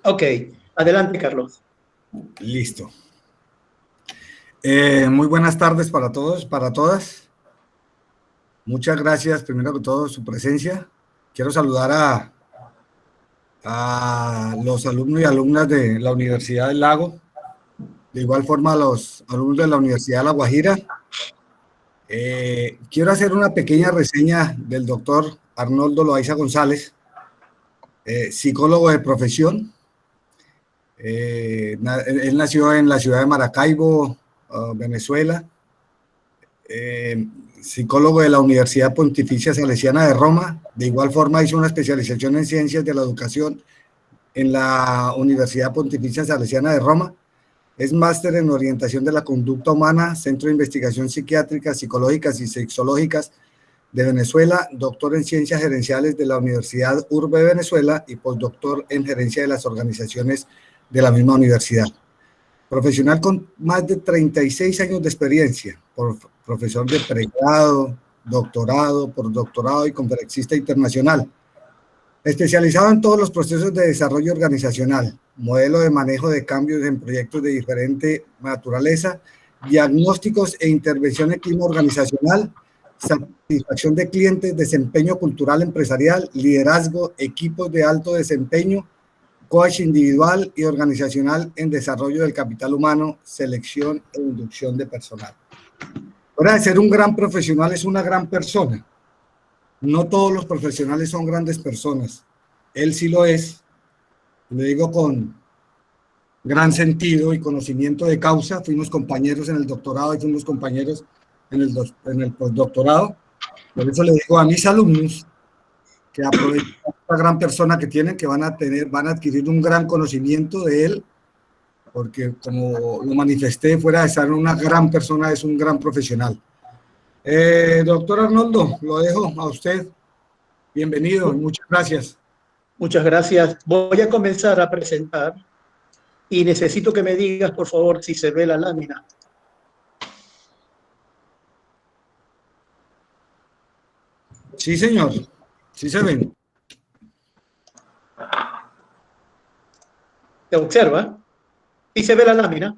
Ok, adelante, Carlos. Listo. Muy buenas tardes para todos, para todas. Muchas gracias, primero que todo, su presencia. Quiero saludar a los alumnos y alumnas de la Universidad del Lago, de igual forma a los alumnos de la Universidad de La Guajira. Quiero hacer una pequeña reseña del doctor Arnoldo Loaiza González, psicólogo de profesión. Él nació en la ciudad de Maracaibo, Venezuela. Psicólogo de la Universidad Pontificia Salesiana de Roma. De igual forma hizo una especialización en ciencias de la educación en la Universidad Pontificia Salesiana de Roma. Es máster en orientación de la conducta humana, Centro de Investigación Psiquiátricas, Psicológicas y Sexológicas de Venezuela, doctor en Ciencias Gerenciales de la Universidad Urbe de Venezuela y postdoctor en Gerencia de las Organizaciones de la misma universidad. Profesional con más de 36 años de experiencia, profesor de pregrado, doctorado, postdoctorado y conferencista internacional. Especializado en todos los procesos de desarrollo organizacional, modelo de manejo de cambios en proyectos de diferente naturaleza, diagnósticos e intervención en clima organizacional, satisfacción de clientes, desempeño cultural empresarial, liderazgo, equipos de alto desempeño, coach individual y organizacional en desarrollo del capital humano, selección e inducción de personal. Ahora, de ser un gran profesional es una gran persona. No todos los profesionales son grandes personas. Él sí lo es. Lo digo con gran sentido y conocimiento de causa. Fuimos compañeros en el doctorado y fuimos compañeros en el postdoctorado. Por eso le digo a mis alumnos que aprovechen esta gran persona que tienen, que van a adquirir un gran conocimiento de él, porque como lo manifesté, fuera de ser una gran persona, es un gran profesional. Doctor Arnoldo, lo dejo a usted. Bienvenido y muchas gracias. Muchas gracias. Voy a comenzar a presentar y necesito que me digas, por favor, si se ve la lámina. Sí, señor. Sí se ven. ¿Te observa? ¿Sí se ve la lámina?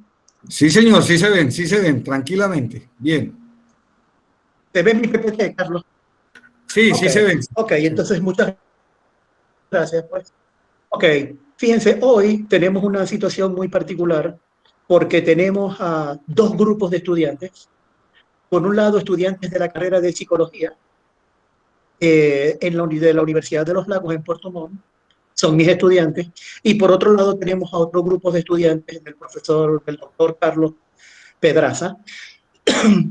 Sí, señor, sí se ven, tranquilamente. Bien. ¿Te ve mi PPT, Carlos? Sí, Ok, sí se ven. ok, entonces muchas gracias, pues. Ok, fíjense, hoy tenemos una situación muy particular porque tenemos a dos grupos de estudiantes. Por un lado, estudiantes de la carrera de psicología de la Universidad de los Lagos en Puerto Montt, son mis estudiantes, y por otro lado tenemos a otro grupo de estudiantes del doctor Carlos Pedraza,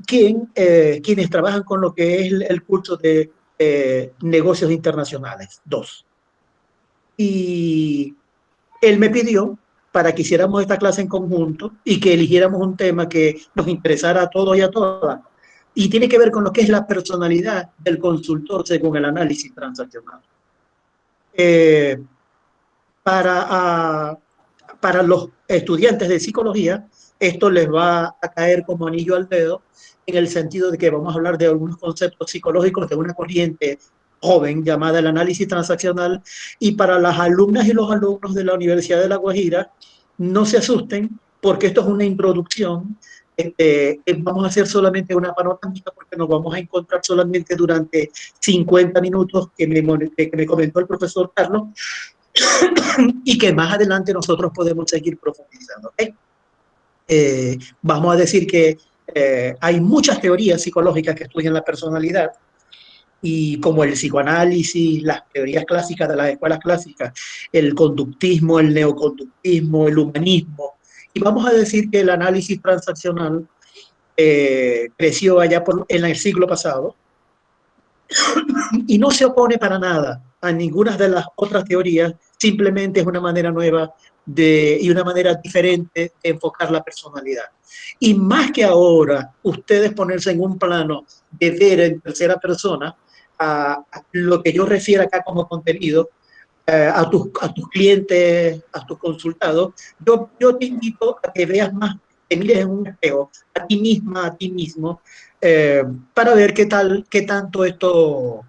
quienes trabajan con lo que es el curso de negocios internacionales, 2. Y él me pidió para que hiciéramos esta clase en conjunto y que eligiéramos un tema que nos interesara a todos y a todas. Y tiene que ver con lo que es la personalidad del consultor según el análisis transaccional. Eh, para, para los estudiantes de psicología, esto les va a caer como anillo al dedo, en el sentido de que vamos a hablar de algunos conceptos psicológicos de una corriente joven llamada el análisis transaccional, y para las alumnas y los alumnos de la Universidad de La Guajira, no se asusten porque esto es una introducción. Vamos a hacer solamente una panorámica porque nos vamos a encontrar solamente durante 50 minutos que me comentó el profesor Carlos, y que más adelante nosotros podemos seguir profundizando. ¿Okay? Vamos a decir que hay muchas teorías psicológicas que estudian la personalidad, y como el psicoanálisis, las teorías clásicas de las escuelas clásicas, el conductismo, el neoconductismo, el humanismo. Y vamos a decir que el análisis transaccional creció en el siglo pasado y no se opone para nada a ninguna de las otras teorías, simplemente es una manera nueva y una manera diferente de enfocar la personalidad. Y más que ahora, ustedes ponerse en un plano de ver en tercera persona a lo que yo refiero acá como contenido, a tus clientes, a tus consultados, yo te invito a que veas más, que mires en un espejo, a ti misma, a ti mismo, para ver qué tanto esto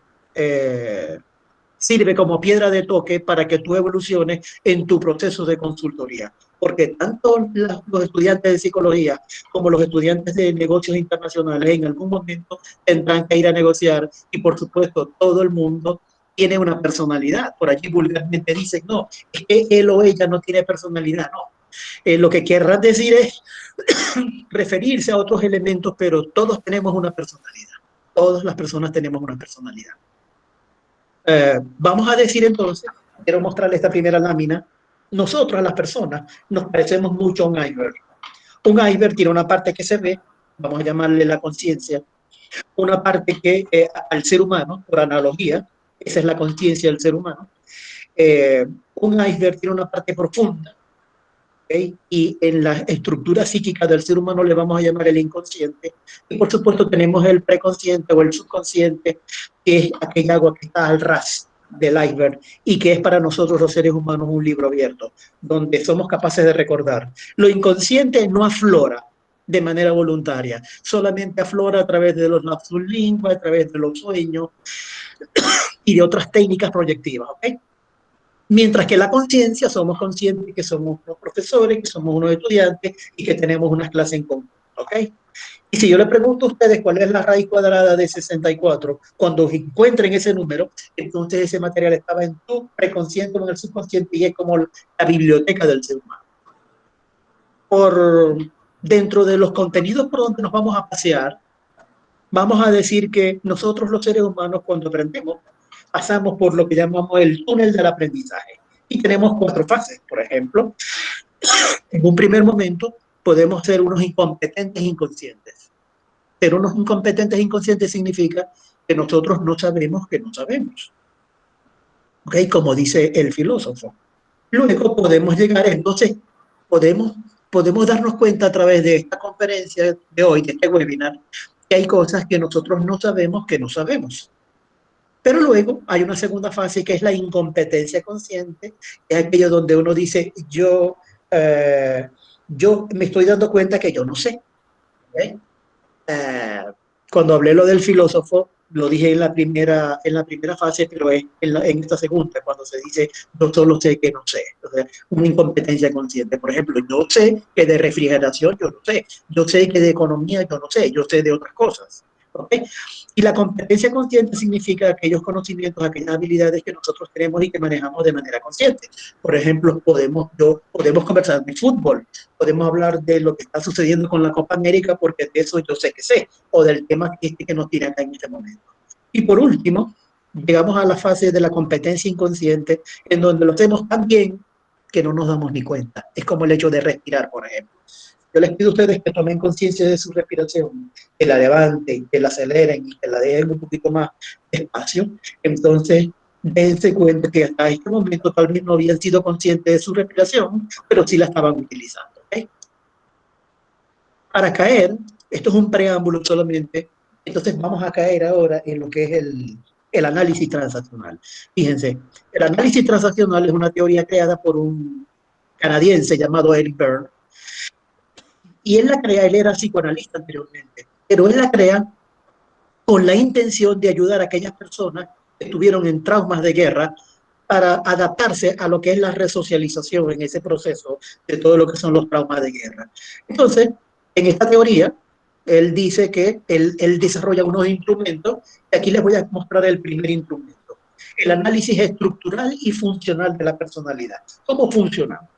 sirve como piedra de toque para que tú evoluciones en tu proceso de consultoría. Porque tanto los estudiantes de psicología como los estudiantes de negocios internacionales en algún momento tendrán que ir a negociar y por supuesto todo el mundo tiene una personalidad. Por allí vulgarmente dicen, no, es que él o ella no tiene personalidad, no. Lo que querrán decir es referirse a otros elementos, pero todos tenemos una personalidad. Todas las personas tenemos una personalidad. Vamos a decir entonces, quiero mostrarle esta primera lámina, nosotros las personas nos parecemos mucho a un iceberg. Un iceberg tiene una parte que se ve, vamos a llamarle la conciencia, una parte que al ser humano, por analogía, esa es la conciencia del ser humano. Un iceberg tiene una parte profunda, ¿okay? Y en la estructura psíquica del ser humano le vamos a llamar el inconsciente. Y por supuesto tenemos el preconsciente o el subconsciente, que es aquella agua que está al ras del iceberg y que es para nosotros los seres humanos un libro abierto, donde somos capaces de recordar. Lo inconsciente no aflora de manera voluntaria, solamente aflora a través de los lapsus lingua, a través de los sueños y de otras técnicas proyectivas, ¿ok? Mientras que la conciencia, somos conscientes que somos unos profesores, que somos unos estudiantes y que tenemos unas clases en común, ¿ok? Y si yo le pregunto a ustedes cuál es la raíz cuadrada de 64, cuando encuentren ese número, entonces ese material estaba en tu preconsciente o en el subconsciente y es como la biblioteca del ser humano. Por dentro de los contenidos por donde nos vamos a pasear, vamos a decir que nosotros los seres humanos cuando aprendemos pasamos por lo que llamamos el túnel del aprendizaje y tenemos 4 fases. Por ejemplo, en un primer momento podemos ser unos incompetentes inconscientes. Ser unos incompetentes inconscientes significa que nosotros no sabemos que no sabemos. ¿Ok? Como dice el filósofo. Luego podemos llegar, entonces podemos darnos cuenta a través de esta conferencia de hoy, de este webinar, que hay cosas que nosotros no sabemos que no sabemos. Pero luego hay una segunda fase que es la incompetencia consciente, que es aquello donde uno dice, yo me estoy dando cuenta que yo no sé. ¿Okay? Cuando hablé lo del filósofo, lo dije en la primera fase, pero es en esta segunda, cuando se dice, yo solo sé que no sé. O sea, una incompetencia consciente. Por ejemplo, yo sé que de refrigeración yo no sé. Yo sé que de economía yo no sé. Yo sé de otras cosas. ¿Okay? Y la competencia consciente significa aquellos conocimientos, aquellas habilidades que nosotros tenemos y que manejamos de manera consciente. Por ejemplo, podemos conversar de fútbol, podemos hablar de lo que está sucediendo con la Copa América porque de eso yo sé que sé, o del tema que nos tiene acá en este momento. Y por último, llegamos a la fase de la competencia inconsciente, en donde lo hacemos tan bien que no nos damos ni cuenta. Es como el hecho de respirar, por ejemplo. Yo les pido a ustedes que tomen conciencia de su respiración, que la levanten, que la aceleren y que la dejen un poquito más despacio. Entonces, dense cuenta que hasta este momento tal vez no habían sido conscientes de su respiración, pero sí la estaban utilizando. ¿Okay? Para caer, esto es un preámbulo solamente, entonces vamos a caer ahora en lo que es el análisis transaccional. Fíjense, el análisis transaccional es una teoría creada por un canadiense llamado Eric Berne, y él la crea, él era psicoanalista anteriormente, pero él la crea con la intención de ayudar a aquellas personas que estuvieron en traumas de guerra para adaptarse a lo que es la resocialización en ese proceso de todo lo que son los traumas de guerra. Entonces, en esta teoría, él dice que él desarrolla unos instrumentos, y aquí les voy a mostrar el primer instrumento, el análisis estructural y funcional de la personalidad. ¿Cómo funcionamos?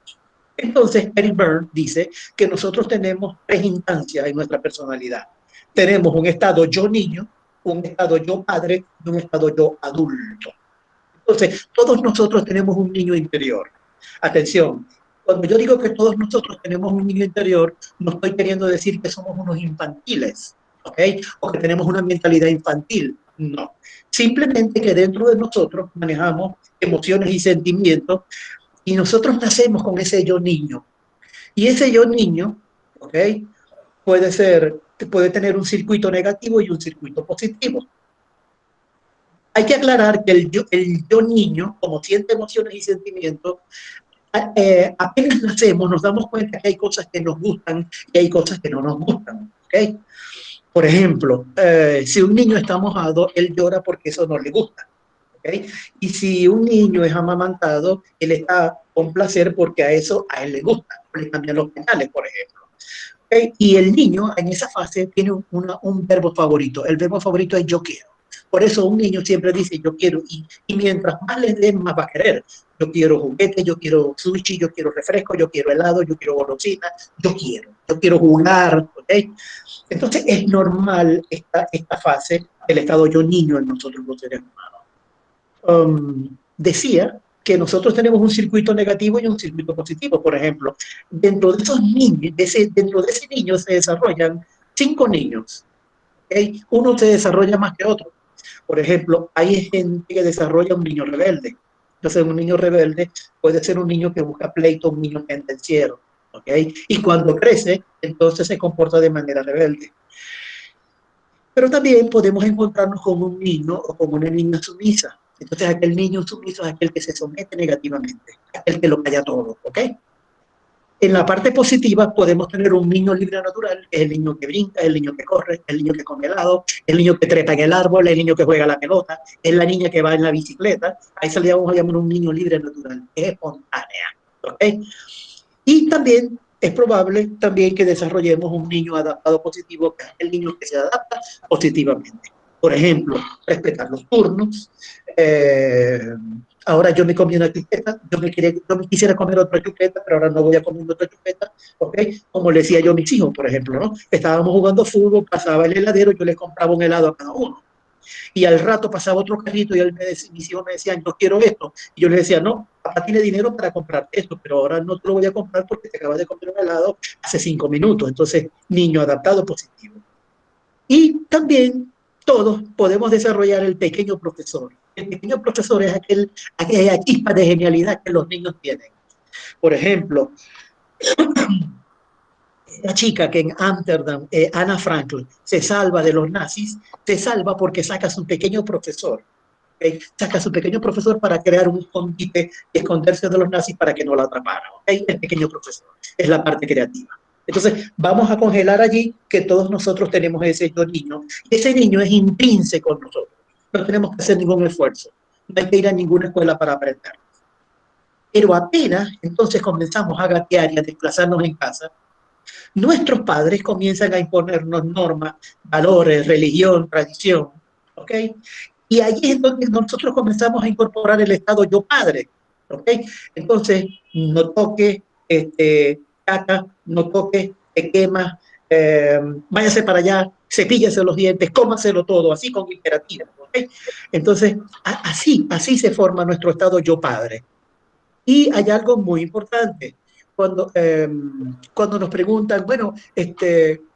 Entonces, Eric Berne dice que nosotros tenemos 3 instancias en nuestra personalidad. Tenemos un estado yo niño, un estado yo padre y un estado yo adulto. Entonces, todos nosotros tenemos un niño interior. Atención, cuando yo digo que todos nosotros tenemos un niño interior, no estoy queriendo decir que somos unos infantiles, ¿ok? O que tenemos una mentalidad infantil. No. Simplemente que dentro de nosotros manejamos emociones y sentimientos y nosotros nacemos con ese yo niño. Y ese yo niño, ¿ok? Puede tener un circuito negativo y un circuito positivo. Hay que aclarar que el yo niño, como siente emociones y sentimientos, apenas nacemos nos damos cuenta que hay cosas que nos gustan y hay cosas que no nos gustan. ¿Okay? Por ejemplo, si un niño está mojado, él llora porque eso no le gusta. ¿Ok? Y si un niño es amamantado, él está con placer porque a él le gusta, le cambian los pañales, por ejemplo. Y el niño en esa fase tiene un verbo favorito. El verbo favorito es yo quiero. Por eso un niño siempre dice yo quiero y mientras más le den, más va a querer. Yo quiero juguete, yo quiero sushi, yo quiero refresco, yo quiero helado, yo quiero golosina, yo quiero jugar. ¿Okay? Entonces es normal esta fase del estado yo niño en nosotros los seres humanos. Decía que nosotros tenemos un circuito negativo y un circuito positivo. Por ejemplo, dentro de esos niños, dentro de ese niño se desarrollan 5 niños. ¿Okay? Uno se desarrolla más que otro. Por ejemplo, hay gente que desarrolla un niño rebelde. Entonces, un niño rebelde puede ser un niño que busca pleito, un niño pendenciero. ¿Okay? Y cuando crece, entonces se comporta de manera rebelde. Pero también podemos encontrarnos con un niño o con una niña sumisa. Entonces, aquel niño sumiso es aquel que se somete negativamente, aquel que lo calla todo, ¿ok? En la parte positiva podemos tener un niño libre natural, que es el niño que brinca, el niño que corre, el niño que come helado, el niño que trepa en el árbol, el niño que juega la pelota, es la niña que va en la bicicleta. A eso le vamos a llamar un niño libre natural, que es espontánea, ¿ok? Y también es probable también que desarrollemos un niño adaptado positivo, que es el niño que se adapta positivamente. Por ejemplo, respetar los turnos. Ahora yo me comí una chupeta, yo me quisiera comer otra chupeta, pero ahora no voy a comer otra chupeta, ¿ok? Como le decía yo a mis hijos, por ejemplo, ¿no? Estábamos jugando fútbol, pasaba el heladero, yo les compraba un helado a cada uno. Y al rato pasaba otro carrito y mis hijos me decían, yo quiero esto. Y yo les decía, no, papá tiene dinero para comprar esto, pero ahora no te lo voy a comprar porque te acabas de comer un helado hace 5 minutos. Entonces, niño adaptado positivo. Y también todos podemos desarrollar el pequeño profesor. El pequeño profesor es aquella chispa de genialidad que los niños tienen. Por ejemplo, la chica que en Ámsterdam, Ana Frank, se salva de los nazis, se salva porque saca a su pequeño profesor. ¿Okay? Saca a su pequeño profesor para crear un escondite y esconderse de los nazis para que no la atraparan. ¿Okay? El pequeño profesor es la parte creativa. Entonces, vamos a congelar allí que todos nosotros tenemos ese niño. Y ese niño es intrínseco con nosotros. No tenemos que hacer ningún esfuerzo. No hay que ir a ninguna escuela para aprender. Pero apenas entonces comenzamos a gatear y a desplazarnos en casa, nuestros padres comienzan a imponernos normas, valores, religión, tradición, ¿ok? Y allí es donde nosotros comenzamos a incorporar el estado yo padre, ¿ok? Entonces, no toque, caca, no toque, te quema, váyase para allá, cepíllese los dientes, cómaselo todo, así con imperativa, ¿ok? Entonces, así se forma nuestro estado yo padre. Y hay algo muy importante. Cuando nos preguntan, bueno,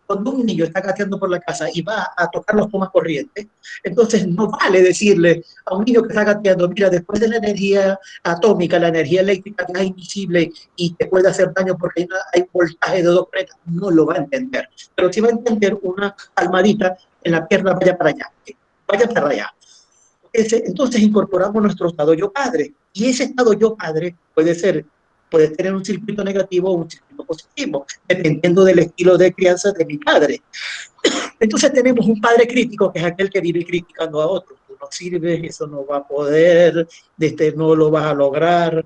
cuando un niño está gateando por la casa y va a tocar los tomas corrientes, entonces no vale decirle a un niño que está gateando, mira, después de la energía atómica, la energía eléctrica que es invisible y te puede hacer daño porque hay voltaje de 2 planetas, no lo va a entender. Pero sí va a entender una palmadita en la pierna, vaya para allá. Entonces incorporamos nuestro estado yo padre y ese estado yo padre puede tener un circuito negativo o un circuito positivo, dependiendo del estilo de crianza de mi padre. Entonces tenemos un padre crítico que es aquel que vive criticando a otros. Tú no sirves, eso no va a poder, no lo vas a lograr.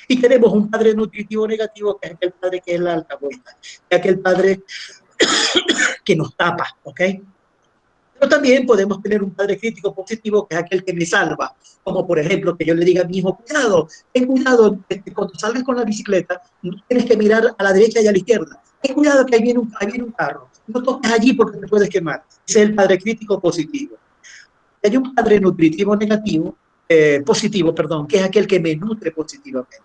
Y tenemos un padre nutritivo negativo que es aquel padre que es la alcahueta, que es aquel padre que nos tapa, ¿ok? Pero también podemos tener un padre crítico positivo que es aquel que me salva, como por ejemplo que yo le diga a mi hijo, cuidado, ten cuidado, cuando salgas con la bicicleta, tienes que mirar a la derecha y a la izquierda, ten cuidado que ahí viene un carro, no toques allí porque te puedes quemar. Ese es el padre crítico positivo. Hay un padre nutritivo negativo, positivo, perdón, que es aquel que me nutre positivamente.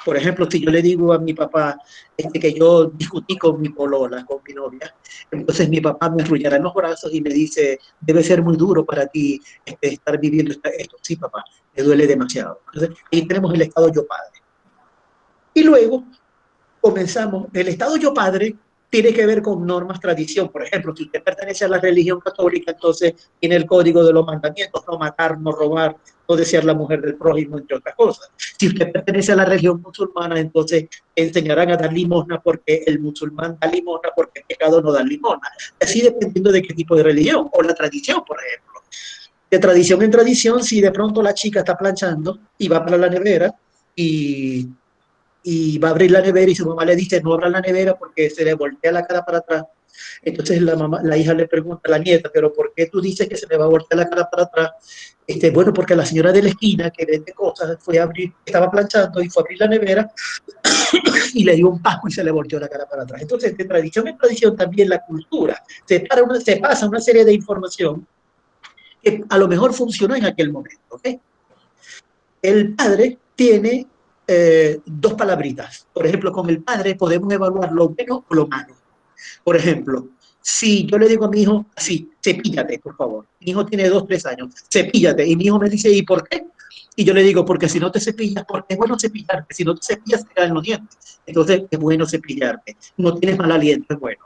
Por ejemplo, si yo le digo a mi papá que yo discutí con mi polola, con mi novia, entonces mi papá me enrollará en los brazos y me dice, debe ser muy duro para ti estar viviendo esto. Sí, papá, me duele demasiado. Entonces, ahí tenemos el estado yo padre. Y luego comenzamos, el estado yo padre tiene que ver con normas, tradición. Por ejemplo, si usted pertenece a la religión católica, entonces tiene el código de los mandamientos, no matar, no robar, no desear la mujer del prójimo, entre otras cosas. Si usted pertenece a la religión musulmana, entonces enseñarán a dar limosna porque el musulmán da limosna porque el pecado no da limosna. Así dependiendo de qué tipo de religión o la tradición, por ejemplo. De tradición en tradición, si de pronto la chica está planchando y va para la nevera y, y va a abrir la nevera y su mamá le dice no abra la nevera porque se le voltea la cara para atrás. Entonces la hija le pregunta a la nieta, pero ¿por qué tú dices que se le va a voltear la cara para atrás? Bueno, porque la señora de la esquina que vende cosas fue a abrir, estaba planchando y fue a abrir la nevera y le dio un pasco y se le volteó la cara para atrás. Entonces, de tradición en tradición también la cultura se pasa una serie de información que a lo mejor funcionó en aquel momento. ¿Okay? El padre tiene dos palabritas. Por ejemplo, con el padre podemos evaluar lo bueno o lo malo. Por ejemplo, si yo le digo a mi hijo así, cepíllate, por favor. Mi hijo tiene 2, 3 años, cepíllate. Y mi hijo me dice, ¿y por qué? Y yo le digo, porque si no te cepillas, porque es bueno cepillarte. Si no te cepillas, te caen los dientes. Entonces, es bueno cepillarte. No tienes mal aliento, es bueno.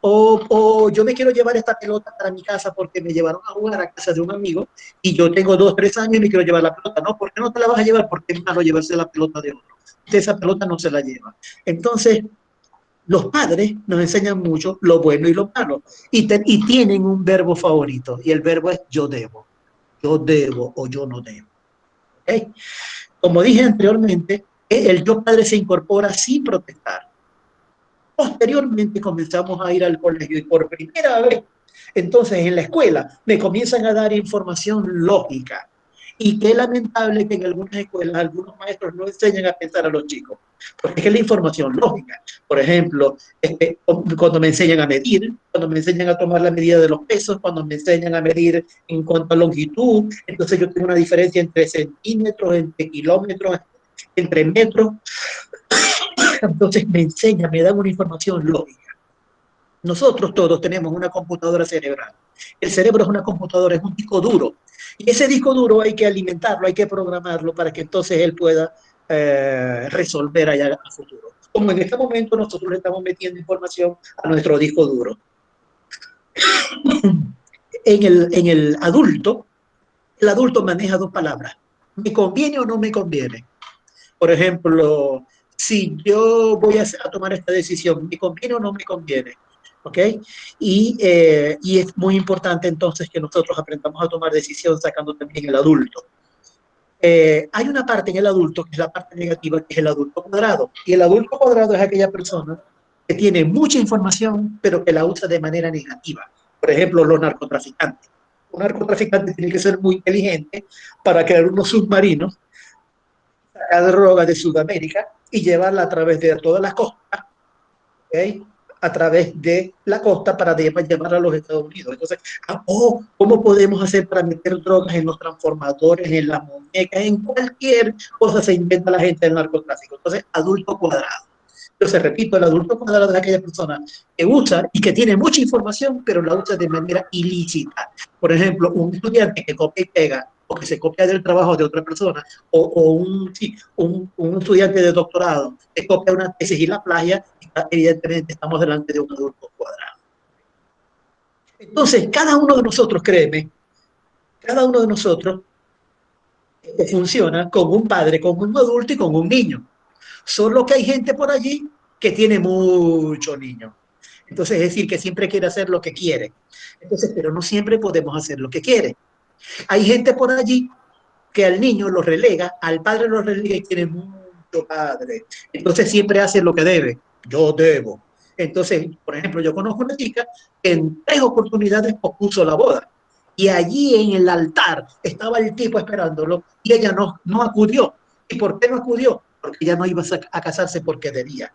O yo me quiero llevar esta pelota para mi casa porque me llevaron a jugar a casa de un amigo y yo tengo 2, 3 años y me quiero llevar la pelota. No, ¿por qué no te la vas a llevar? Porque es malo llevarse la pelota de otro. Usted esa pelota no se la lleva. Entonces, los padres nos enseñan mucho lo bueno y lo malo y tienen un verbo favorito y el verbo es yo debo o yo no debo. ¿Okay? Como dije anteriormente, el yo padre se incorpora sin protestar. Posteriormente comenzamos a ir al colegio y por primera vez, entonces en la escuela me comienzan a dar información lógica. Y qué lamentable que en algunas escuelas algunos maestros no enseñan a pensar a los chicos, porque es que la información lógica. Por ejemplo, cuando me enseñan a medir, cuando me enseñan a tomar la medida de los pesos, cuando me enseñan a medir en cuanto a longitud, entonces yo tengo una diferencia entre centímetros, entre kilómetros, entre metros, entonces me enseñan, me dan una información lógica. Nosotros todos tenemos una computadora cerebral. El cerebro es una computadora, es un disco duro. Y ese disco duro hay que alimentarlo, hay que programarlo para que entonces él pueda resolver allá a futuro. Como en este momento nosotros le estamos metiendo información a nuestro disco duro. En el el adulto maneja dos palabras. ¿Me conviene o no me conviene? Por ejemplo, si yo voy a tomar esta decisión, ¿me conviene o no me conviene? ¿Ok? Y es muy importante entonces que nosotros aprendamos a tomar decisión sacando también el adulto. Hay una parte en el adulto que es la parte negativa, que es el adulto cuadrado. Y el adulto cuadrado es aquella persona que tiene mucha información, pero que la usa de manera negativa. Por ejemplo, los narcotraficantes. Un narcotraficante tiene que ser muy inteligente para crear unos submarinos, sacar droga de Sudamérica y llevarla a través de todas las costas, ¿okay? A través de la costa para llevarla a los Estados Unidos. Entonces, ¿cómo podemos hacer para meter drogas en los transformadores, en las muñecas, en cualquier cosa se inventa la gente del narcotráfico? Entonces, adulto cuadrado. Entonces, repito, el adulto cuadrado es aquella persona que usa y que tiene mucha información, pero la usa de manera ilícita. Por ejemplo, un estudiante que copia y pega o que se copia del trabajo de otra persona, un estudiante de doctorado que copia una tesis y la plagia, evidentemente estamos delante de un adulto cuadrado. Entonces, cada uno de nosotros, créeme, cada uno de nosotros funciona con un padre, con un adulto y con un niño. Solo que hay gente por allí que tiene muchos niños. Entonces, es decir, que siempre quiere hacer lo que quiere. Entonces, pero no siempre podemos hacer lo que quiere. Hay gente por allí que al niño lo relega, al padre lo relega y tiene mucho padre. Entonces, siempre hace lo que debe. Yo debo. Entonces, por ejemplo, yo conozco una chica que en 3 oportunidades pospuso la boda. Y allí en el altar estaba el tipo esperándolo y ella no acudió. ¿Y por qué no acudió? Porque ella no iba a casarse porque debía.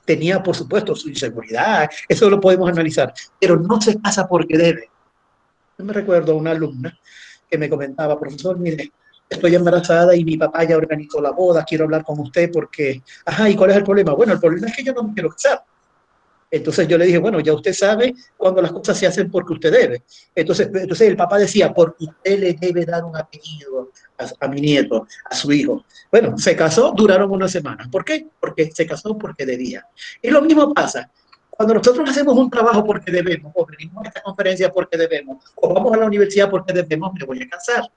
Tenía, por supuesto, su inseguridad, eso lo podemos analizar, pero no se casa porque debe. Yo me recuerdo a una alumna que me comentaba, profesor, mire, estoy embarazada y mi papá ya organizó la boda, quiero hablar con usted porque, ajá, ¿y cuál es el problema? Bueno, el problema es que yo no me quiero casar. Entonces yo le dije, bueno, ya usted sabe cuando las cosas se hacen porque usted debe. Entonces el papá decía, porque usted le debe dar un apellido a mi nieto, a su hijo. Bueno, se casó, duraron unas semanas. ¿Por qué? Porque se casó porque debía. Y lo mismo pasa. Cuando nosotros hacemos un trabajo porque debemos, o venimos a esta conferencia porque debemos, o vamos a la universidad porque debemos, me voy a casar.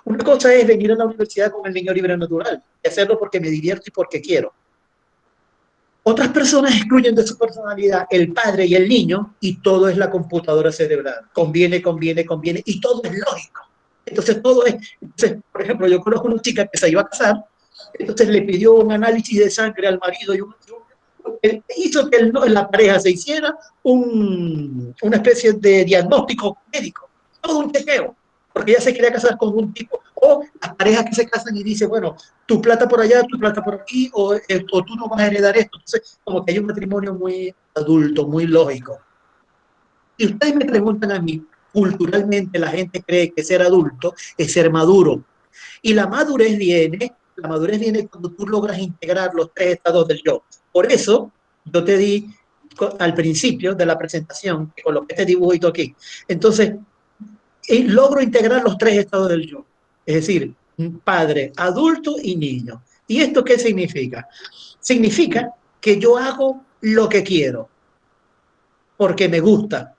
Una cosa es venir a la universidad con el niño libre natural y hacerlo porque me divierto y porque quiero. Otras personas excluyen de su personalidad el padre y el niño y todo es la computadora cerebral. Conviene, conviene, conviene y todo es lógico. Entonces todo es, entonces, por ejemplo, yo conozco una chica que se iba a casar, entonces le pidió un análisis de sangre al marido y hizo que la pareja se hiciera una especie de diagnóstico médico, todo un chequeo, porque ella se quería casar con un tipo, o las parejas que se casan y dicen, bueno, tu plata por allá, tu plata por aquí, o tú no vas a heredar esto. Entonces, como que hay un matrimonio muy adulto, muy lógico. Y ustedes me preguntan a mí, culturalmente la gente cree que ser adulto es ser maduro. Y la madurez viene cuando tú logras integrar los tres estados del yo. Por eso yo te di al principio de la presentación, que coloqué este dibujito aquí. Entonces, logro integrar los tres estados del yo. Es decir, padre, adulto y niño. ¿Y esto qué significa? Significa que yo hago lo que quiero, porque me gusta,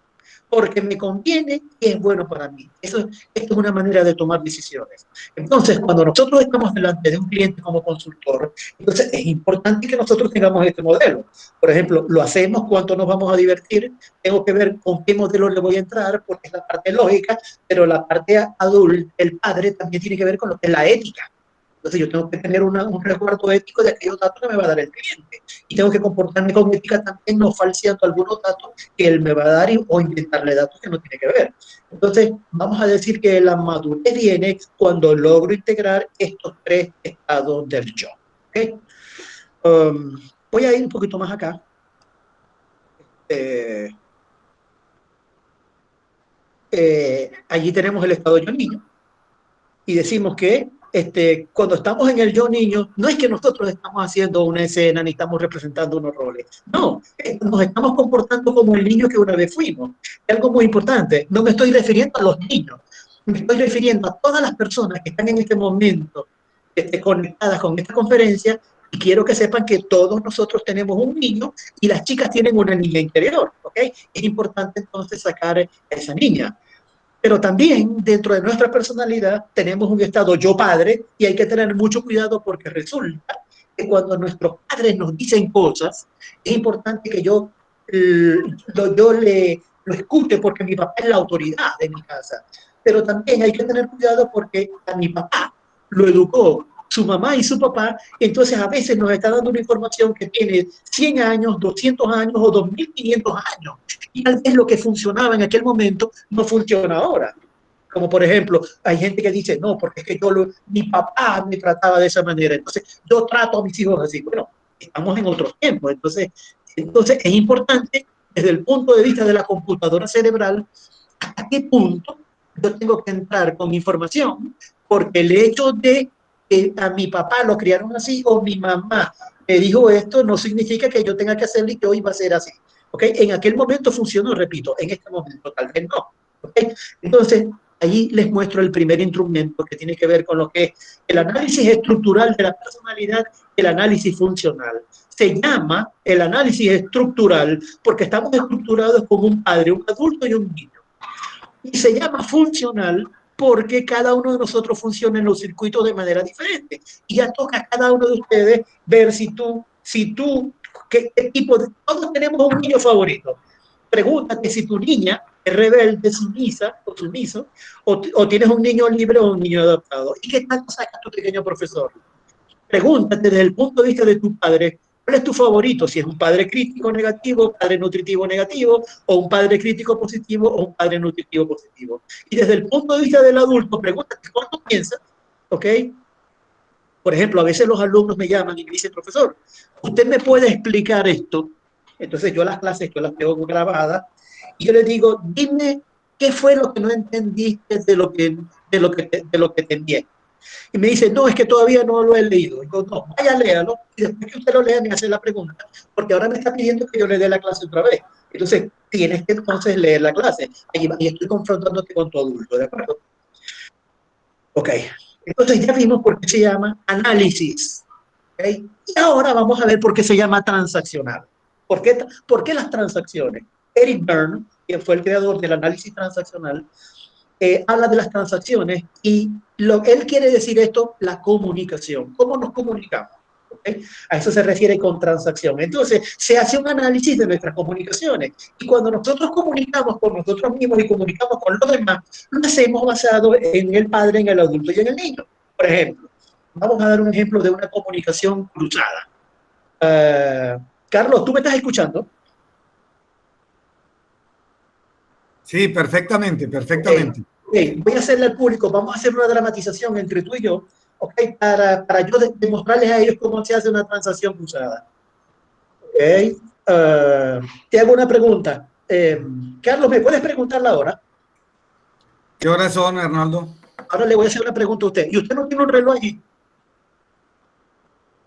porque me conviene y es bueno para mí. Esto es una manera de tomar decisiones. Entonces, cuando nosotros estamos delante de un cliente como consultor, entonces es importante que nosotros tengamos este modelo. Por ejemplo, lo hacemos, cuánto nos vamos a divertir, tengo que ver con qué modelo le voy a entrar, porque es la parte lógica, pero la parte adulta, el padre, también tiene que ver con lo que es la ética. Entonces yo tengo que tener un resguardo ético de aquellos datos que me va a dar el cliente. Y tengo que comportarme con ética también, no falseando algunos datos que él me va a dar o inventarle datos que no tiene que ver. Entonces, vamos a decir que la madurez viene cuando logro integrar estos tres estados del yo. ¿Okay? Voy a ir un poquito más acá. Allí tenemos el estado yo niño y decimos que cuando estamos en el yo niño, no es que nosotros estamos haciendo una escena ni estamos representando unos roles. No, nos estamos comportando como el niño que una vez fuimos. Es algo muy importante. No me estoy refiriendo a los niños, me estoy refiriendo a todas las personas que están en este momento conectadas con esta conferencia y quiero que sepan que todos nosotros tenemos un niño y las chicas tienen una niña interior, ¿ok? Es importante entonces sacar a esa niña. Pero también dentro de nuestra personalidad tenemos un estado yo padre y hay que tener mucho cuidado porque resulta que cuando nuestros padres nos dicen cosas, es importante que yo lo escuche porque mi papá es la autoridad de mi casa. Pero también hay que tener cuidado porque a mi papá lo educó su mamá y su papá, entonces a veces nos está dando una información que tiene 100 años, 200 años o 2500 años. Y tal vez lo que funcionaba en aquel momento no funciona ahora. Como por ejemplo, hay gente que dice, no, porque es que mi papá me trataba de esa manera, entonces yo trato a mis hijos así. Bueno, estamos en otros tiempos, entonces es importante desde el punto de vista de la computadora cerebral, hasta qué punto yo tengo que entrar con información, porque el hecho de que a mi papá lo criaron así o mi mamá me dijo esto no significa que yo tenga que hacerlo y que hoy va a ser así. ¿Okay? En aquel momento funcionó, repito, en este momento tal vez no. ¿Okay? Entonces, ahí les muestro el primer instrumento que tiene que ver con lo que es el análisis estructural de la personalidad, el análisis funcional. Se llama el análisis estructural porque estamos estructurados como un padre, un adulto y un niño. Y se llama funcional porque cada uno de nosotros funciona en los circuitos de manera diferente. Y ya toca a cada uno de ustedes ver qué tipo de... Todos tenemos un niño favorito. Pregúntate si tu niña es rebelde, sumisa o sumiso, o tienes un niño libre o un niño adoptado. ¿Y qué tanto saca tu pequeño profesor? Pregúntate desde el punto de vista de tu padre, ¿cuál es tu favorito? Si es un padre crítico negativo, padre nutritivo negativo, o un padre crítico positivo, o un padre nutritivo positivo. Y desde el punto de vista del adulto, pregúntate cuánto piensas, ¿ok? Por ejemplo, a veces los alumnos me llaman y me dicen, profesor, ¿usted me puede explicar esto? Entonces yo las clases, yo las tengo grabadas, y yo les digo, dime qué fue lo que no entendiste de lo que te envié. Y me dice, no, es que todavía no lo he leído. Y yo, no, vaya, léalo. Y después que usted lo lea, me hace la pregunta. Porque ahora me está pidiendo que yo le dé la clase otra vez. Entonces, tienes que entonces leer la clase. Y estoy confrontándote con tu adulto, ¿de acuerdo? Ok. Entonces ya vimos por qué se llama análisis. ¿Okay? Y ahora vamos a ver por qué se llama transaccional. ¿Por qué las transacciones? Eric Berne, quien fue el creador del análisis transaccional, habla de las transacciones y él quiere decir esto, la comunicación. ¿Cómo nos comunicamos? A eso se refiere con transacción. Entonces, se hace un análisis de nuestras comunicaciones. Y cuando nosotros comunicamos con nosotros mismos y comunicamos con los demás, lo hacemos basado en el padre, en el adulto y en el niño. Por ejemplo, vamos a dar un ejemplo de una comunicación cruzada. Carlos, ¿tú me estás escuchando? Sí, perfectamente, perfectamente. Okay. Voy a hacerle al público, vamos a hacer una dramatización entre tú y yo, okay, para yo demostrarles a ellos cómo se hace una transacción cruzada. Okay. Te hago una pregunta. Carlos, ¿me puedes preguntarla ahora? ¿Qué horas son, Arnaldo? Ahora le voy a hacer una pregunta a usted. ¿Y usted no tiene un reloj allí?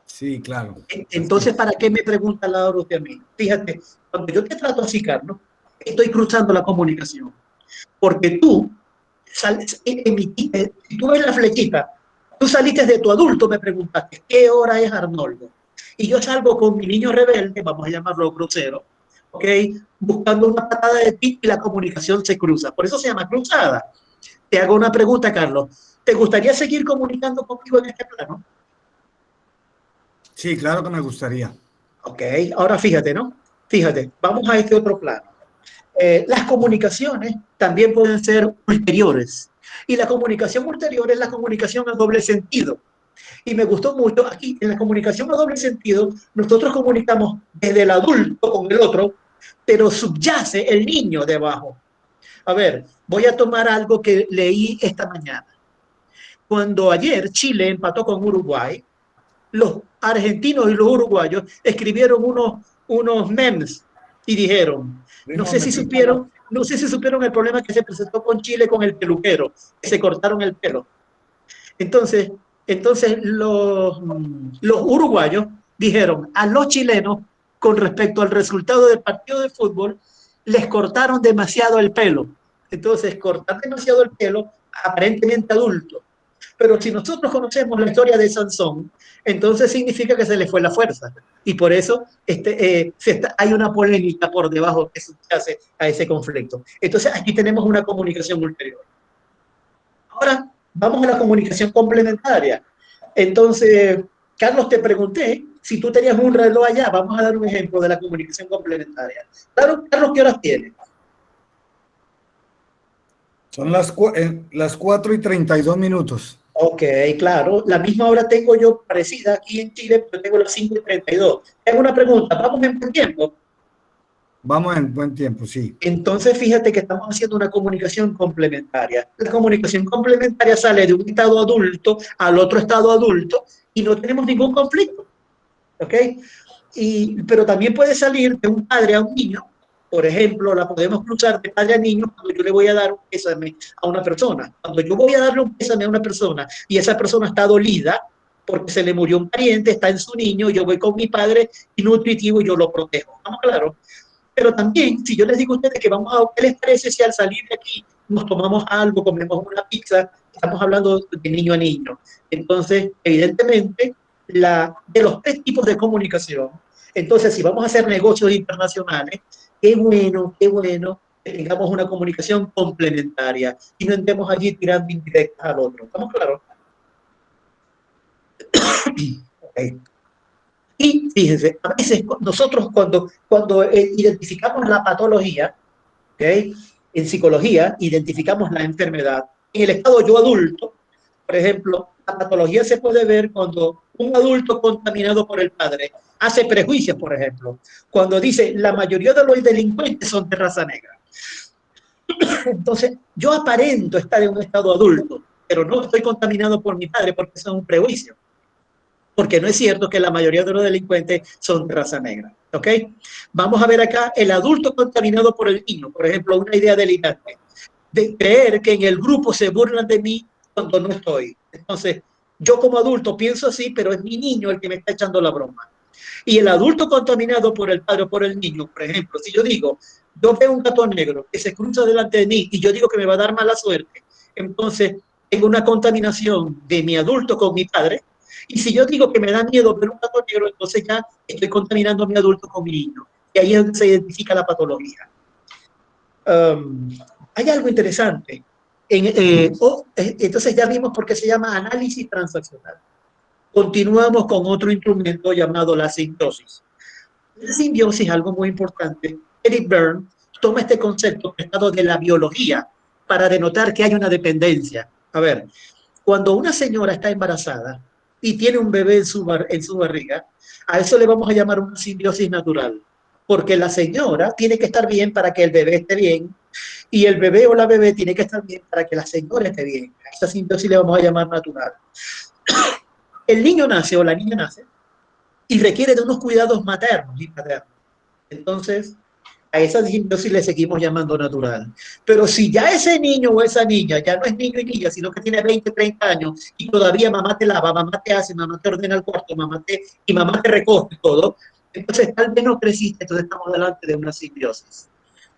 Sí, claro. Entonces, ¿para qué me pregunta la hora usted a mí? Fíjate, cuando yo te trato así, Carlos, estoy cruzando la comunicación. Porque tú sales, si tú ves la flechita, tú saliste de tu adulto, me preguntaste, ¿qué hora es, Arnoldo? Y yo salgo con mi niño rebelde, vamos a llamarlo crucero, ¿ok? Buscando una patada de ti y la comunicación se cruza. Por eso se llama cruzada. Te hago una pregunta, Carlos. ¿Te gustaría seguir comunicando conmigo en este plano? Sí, claro que me gustaría. Ok, ahora fíjate, ¿no? Fíjate, vamos a este otro plano. Las comunicaciones también pueden ser ulteriores. Y la comunicación ulterior es la comunicación a doble sentido. Y me gustó mucho aquí, en la comunicación a doble sentido, nosotros comunicamos desde el adulto con el otro, pero subyace el niño debajo. A ver, voy a tomar algo que leí esta mañana. Cuando ayer Chile empató con Uruguay, los argentinos y los uruguayos escribieron unos memes y dijeron, no sé si supieron el problema que se presentó con Chile con el peluquero, que se cortaron el pelo. Entonces, entonces los uruguayos dijeron a los chilenos con respecto al resultado del partido de fútbol, les cortaron demasiado el pelo. Entonces, cortar demasiado el pelo, aparentemente adulto. Pero si nosotros conocemos la historia de Sansón, entonces significa que se le fue la fuerza. Y por eso hay una polémica por debajo que subyace a ese conflicto. Entonces, aquí tenemos una comunicación ulterior. Ahora, vamos a la comunicación complementaria. Entonces, Carlos, te pregunté si tú tenías un reloj allá. Vamos a dar un ejemplo de la comunicación complementaria. Claro, Carlos, ¿qué horas tienes? Son las 4:32. Ok, claro. La misma hora tengo yo parecida aquí en Chile, pero tengo las 5:32. Tengo una pregunta. ¿Vamos en buen tiempo? Vamos en buen tiempo, sí. Entonces, fíjate que estamos haciendo una comunicación complementaria. La comunicación complementaria sale de un estado adulto al otro estado adulto y no tenemos ningún conflicto. ¿Ok? Pero también puede salir de un padre a un niño. Por ejemplo, la podemos cruzar de padre a niño cuando yo le voy a dar un pésame a una persona. Cuando yo voy a darle un pésame a una persona y esa persona está dolida porque se le murió un pariente, está en su niño, yo voy con mi padre y nutritivo y yo lo protejo. ¿Estamos claros? Pero también, si yo les digo a ustedes que vamos a, ¿qué les parece si al salir de aquí nos tomamos algo, comemos una pizza? Estamos hablando de niño a niño. Entonces, evidentemente, de los tres tipos de comunicación, entonces, si vamos a hacer negocios internacionales, qué bueno que tengamos una comunicación complementaria y no estemos allí tirando indirectas al otro. ¿Estamos claros? Okay. Y fíjense, a veces nosotros cuando identificamos la patología, ¿okay? En psicología identificamos la enfermedad. En el estado yo adulto, por ejemplo, la patología se puede ver cuando un adulto contaminado por el padre hace prejuicios, por ejemplo, cuando dice la mayoría de los delincuentes son de raza negra. Entonces, yo aparento estar en un estado adulto, pero no estoy contaminado por mi padre porque eso es un prejuicio. Porque no es cierto que la mayoría de los delincuentes son de raza negra. ¿Ok? Vamos a ver acá el adulto contaminado por el niño. Por ejemplo, una idea delirante de creer que en el grupo se burlan de mí cuando no estoy. Entonces, yo como adulto pienso así, pero es mi niño el que me está echando la broma. Y el adulto contaminado por el padre o por el niño, por ejemplo, si yo digo, yo veo un gato negro que se cruza delante de mí y yo digo que me va a dar mala suerte, entonces tengo una contaminación de mi adulto con mi padre. Y si yo digo que me da miedo ver un gato negro, entonces ya estoy contaminando a mi adulto con mi niño. Y ahí es donde se identifica la patología. Um, Hay algo interesante. Entonces ya vimos por qué se llama análisis transaccional. Continuamos con otro instrumento llamado la simbiosis. La simbiosis es algo muy importante. Eric Berne toma este concepto prestado de la biología para denotar que hay una dependencia. A ver, cuando una señora está embarazada y tiene un bebé en su barriga, a eso le vamos a llamar una simbiosis natural, porque la señora tiene que estar bien para que el bebé esté bien y el bebé o la bebé tiene que estar bien para que la señora esté bien. A esa simbiosis le vamos a llamar natural. El niño nace o la niña nace y requiere de unos cuidados maternos y paternos. Entonces, a esa simbiosis le seguimos llamando natural. Pero si ya ese niño o esa niña ya no es niño y niña, sino que tiene 20, 30 años y todavía mamá te lava, mamá te hace, mamá te ordena el cuarto, y mamá te recoge todo, entonces tal vez no creciste, entonces estamos delante de una simbiosis.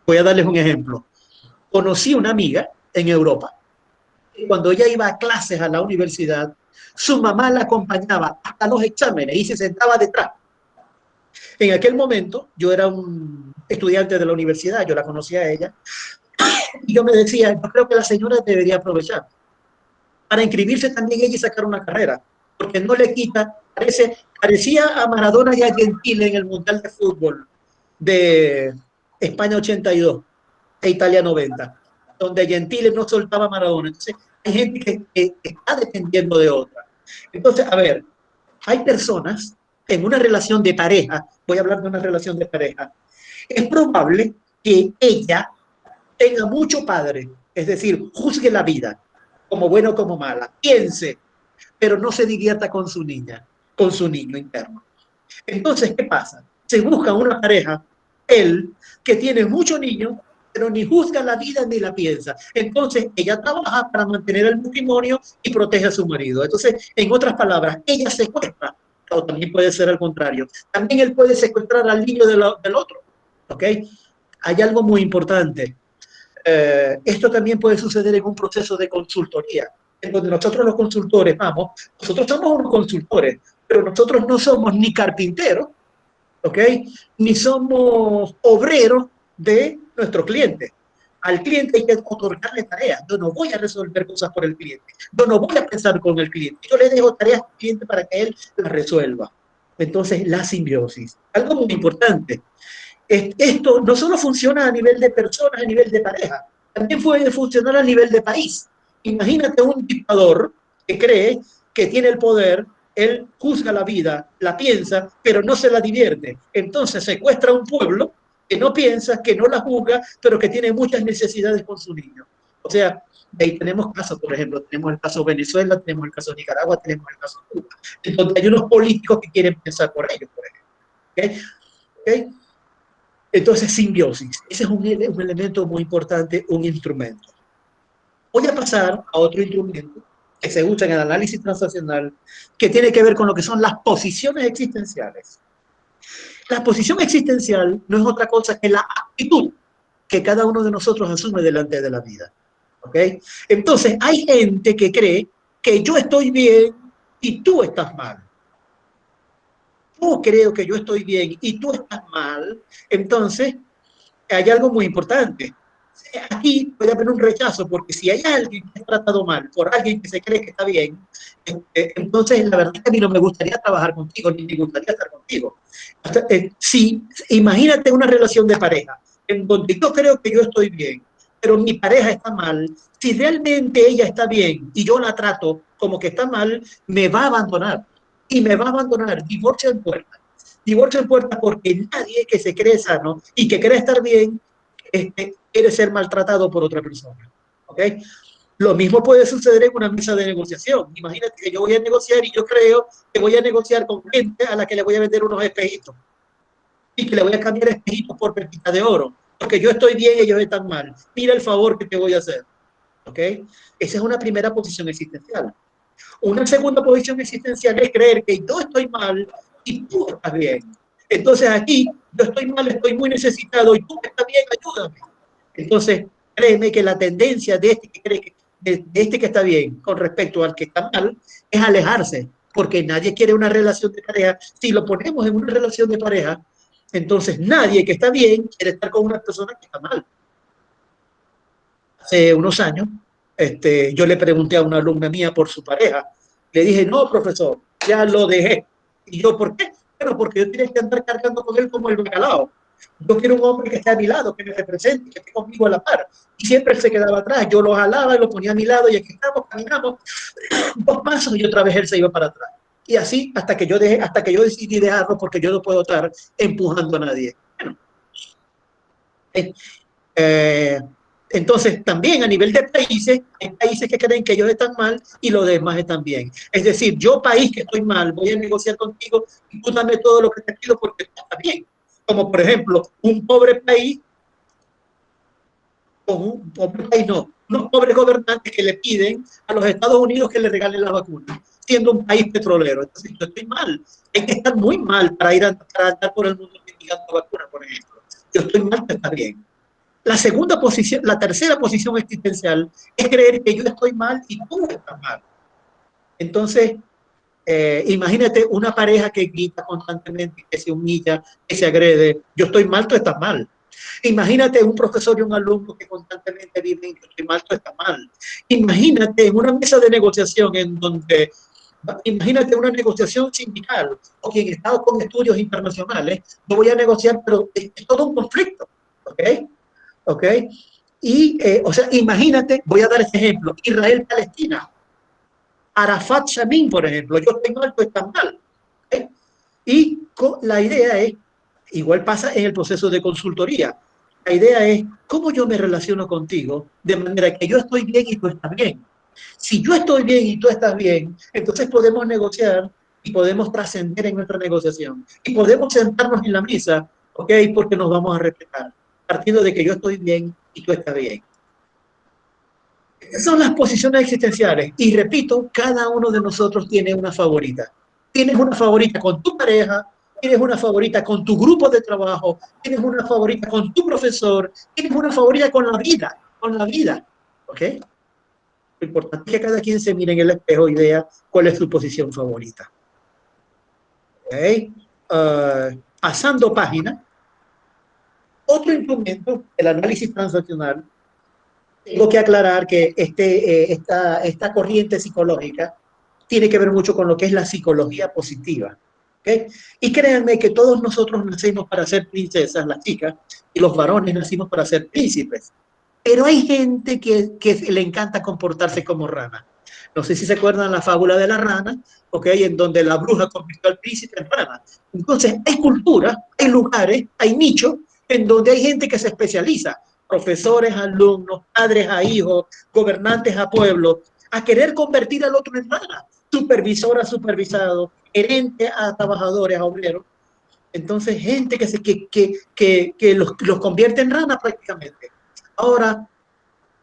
Voy a darles un ejemplo. Conocí una amiga en Europa y cuando ella iba a clases a la universidad, su mamá la acompañaba hasta los exámenes y se sentaba detrás. En aquel momento yo era un estudiante de la universidad, yo la conocía a ella, y yo me decía, yo creo que la señora debería aprovechar para inscribirse también ella y sacar una carrera, porque no le quita, parecía a Maradona y a Gentile en el Mundial de Fútbol de España 82 e Italia 90, donde Gentile no soltaba a Maradona. Entonces, hay gente que está dependiendo de otra. Entonces, a ver, hay personas en una relación de pareja, voy a hablar de una relación de pareja, es probable que ella tenga mucho padre, es decir, juzgue la vida como buena o como mala, piense, pero no se divierta con su niña, con su niño interno. Entonces, ¿qué pasa? Se busca una pareja, él, que tiene muchos niños, pero ni juzga la vida ni la piensa. Entonces, ella trabaja para mantener el matrimonio y protege a su marido. Entonces, en otras palabras, ella secuestra, o también puede ser al contrario. También él puede secuestrar al niño del otro. ¿Ok? Hay algo muy importante. Esto también puede suceder en un proceso de consultoría, en donde nosotros los consultores vamos, nosotros somos unos consultores, pero nosotros no somos ni carpinteros, ¿ok? Ni somos obreros de nuestro cliente. Al cliente hay que otorgarle tareas. Yo no voy a resolver cosas por el cliente. Yo no voy a pensar con el cliente. Yo le dejo tareas al cliente para que él las resuelva. Entonces, la simbiosis. Algo muy importante. Esto no solo funciona a nivel de personas, a nivel de pareja, también puede funcionar a nivel de país. Imagínate un dictador que cree que tiene el poder, él juzga la vida, la piensa, pero no se la divierte. Entonces secuestra a un pueblo que no piensa, que no la juzga, pero que tiene muchas necesidades con su niño. O sea, ahí tenemos casos, por ejemplo, tenemos el caso de Venezuela, tenemos el caso de Nicaragua, tenemos el caso de Cuba, en donde hay unos políticos que quieren pensar por ellos, por ejemplo. ¿Okay? ¿Okay? Entonces, simbiosis. Ese es un elemento muy importante, un instrumento. Voy a pasar a otro instrumento que se usa en el análisis transaccional, que tiene que ver con lo que son las posiciones existenciales. La posición existencial no es otra cosa que la actitud que cada uno de nosotros asume delante de la vida. ¿Ok? Entonces, hay gente que cree que yo estoy bien y tú estás mal. Yo creo que yo estoy bien y tú estás mal. Entonces, hay algo muy importante. Aquí puede haber un rechazo, porque si hay alguien que es tratado mal por alguien que se cree que está bien, entonces la verdad es que a mí no me gustaría trabajar contigo, ni me gustaría estar contigo. Si, imagínate una relación de pareja, en donde yo creo que yo estoy bien, pero mi pareja está mal, si realmente ella está bien y yo la trato como que está mal, me va a abandonar. Y me va a abandonar, divorcio en puerta. Divorcio en puerta porque nadie que se cree sano y que cree estar bien quiere ser maltratado por otra persona. ¿Ok? Lo mismo puede suceder en una mesa de negociación. Imagínate que yo voy a negociar y yo creo que voy a negociar con gente a la que le voy a vender unos espejitos y que le voy a cambiar espejitos por pepitas de oro, porque yo estoy bien y ellos están mal. Mira el favor que te voy a hacer. ¿Ok? Esa es una primera posición existencial. Una segunda posición existencial es creer que yo estoy mal y tú estás bien. Entonces aquí yo estoy mal, estoy muy necesitado y tú estás bien, ayúdame. Entonces, créeme que la tendencia de este que cree que, de este que está bien con respecto al que está mal es alejarse, porque nadie quiere una relación de pareja. Si lo ponemos en una relación de pareja, entonces nadie que está bien quiere estar con una persona que está mal. Hace unos años, yo le pregunté a una alumna mía por su pareja. Le dije, no, profesor, ya lo dejé. ¿Y yo por qué? Bueno, porque yo tenía que andar cargando con él como el bacalao. Yo quiero un hombre que esté a mi lado, que me represente, que esté conmigo a la par. Y siempre él se quedaba atrás. Yo lo jalaba y lo ponía a mi lado y aquí estamos, caminamos 2 pasos y otra vez él se iba para atrás. Y así hasta que yo decidí dejarlo porque yo no puedo estar empujando a nadie. Bueno, eh, entonces, también a nivel de países, hay países que creen que ellos están mal y los demás están bien. Es decir, yo país que estoy mal, voy a negociar contigo y tú dame todo lo que te pido porque tú estás bien. Como por ejemplo, un pobre país con un pobre país, no, unos pobres gobernantes que le piden a los Estados Unidos que le regalen la vacuna, siendo un país petrolero. Entonces, yo estoy mal. Hay que estar muy mal para andar por el mundo investigando vacunas, por ejemplo. Yo estoy mal, pero está bien. La tercera posición existencial es creer que yo estoy mal y tú estás mal. Entonces, imagínate una pareja que grita constantemente, que se humilla, que se agrede. Yo estoy mal, tú estás mal. Imagínate un profesor y un alumno que constantemente viven, yo estoy mal, tú estás mal. Imagínate en una mesa de negociación imagínate una negociación sindical o quien está con estudios internacionales, yo voy a negociar, pero es todo un conflicto, ¿ok? ¿Ok? O sea, imagínate, voy a dar este ejemplo, Israel-Palestina, Arafat-Shamin, por ejemplo, yo estoy mal, tú estás mal. ¿Ok? Y la idea es, igual pasa en el proceso de consultoría, la idea es cómo yo me relaciono contigo de manera que yo estoy bien y tú estás bien. Si yo estoy bien y tú estás bien, entonces podemos negociar y podemos trascender en nuestra negociación. Y podemos sentarnos en la mesa, ¿ok? Porque nos vamos a respetar, partiendo de que yo estoy bien y tú estás bien. Esas son las posiciones existenciales. Y repito, cada uno de nosotros tiene una favorita. Tienes una favorita con tu pareja, tienes una favorita con tu grupo de trabajo, tienes una favorita con tu profesor, tienes una favorita con la vida, ¿ok? Lo importante es que cada quien se mire en el espejo y vea cuál es su posición favorita. ¿Ok? Pasando página, otro instrumento, el análisis transaccional. Tengo que aclarar que esta corriente psicológica tiene que ver mucho con lo que es la psicología positiva. ¿Okay? Y créanme que todos nosotros nacimos para ser princesas, las chicas, y los varones nacimos para ser príncipes. Pero hay gente que le encanta comportarse como rana. No sé si se acuerdan la fábula de la rana, ¿okay? En donde la bruja convirtió al príncipe en rana. Entonces, hay culturas, hay lugares, hay nichos en donde hay gente que se especializa, profesores, alumnos, padres a hijos, gobernantes a pueblos, a querer convertir al otro en rana, supervisor a supervisado, gerente a trabajadores, a obreros. Entonces, gente que los convierte en rana prácticamente. Ahora,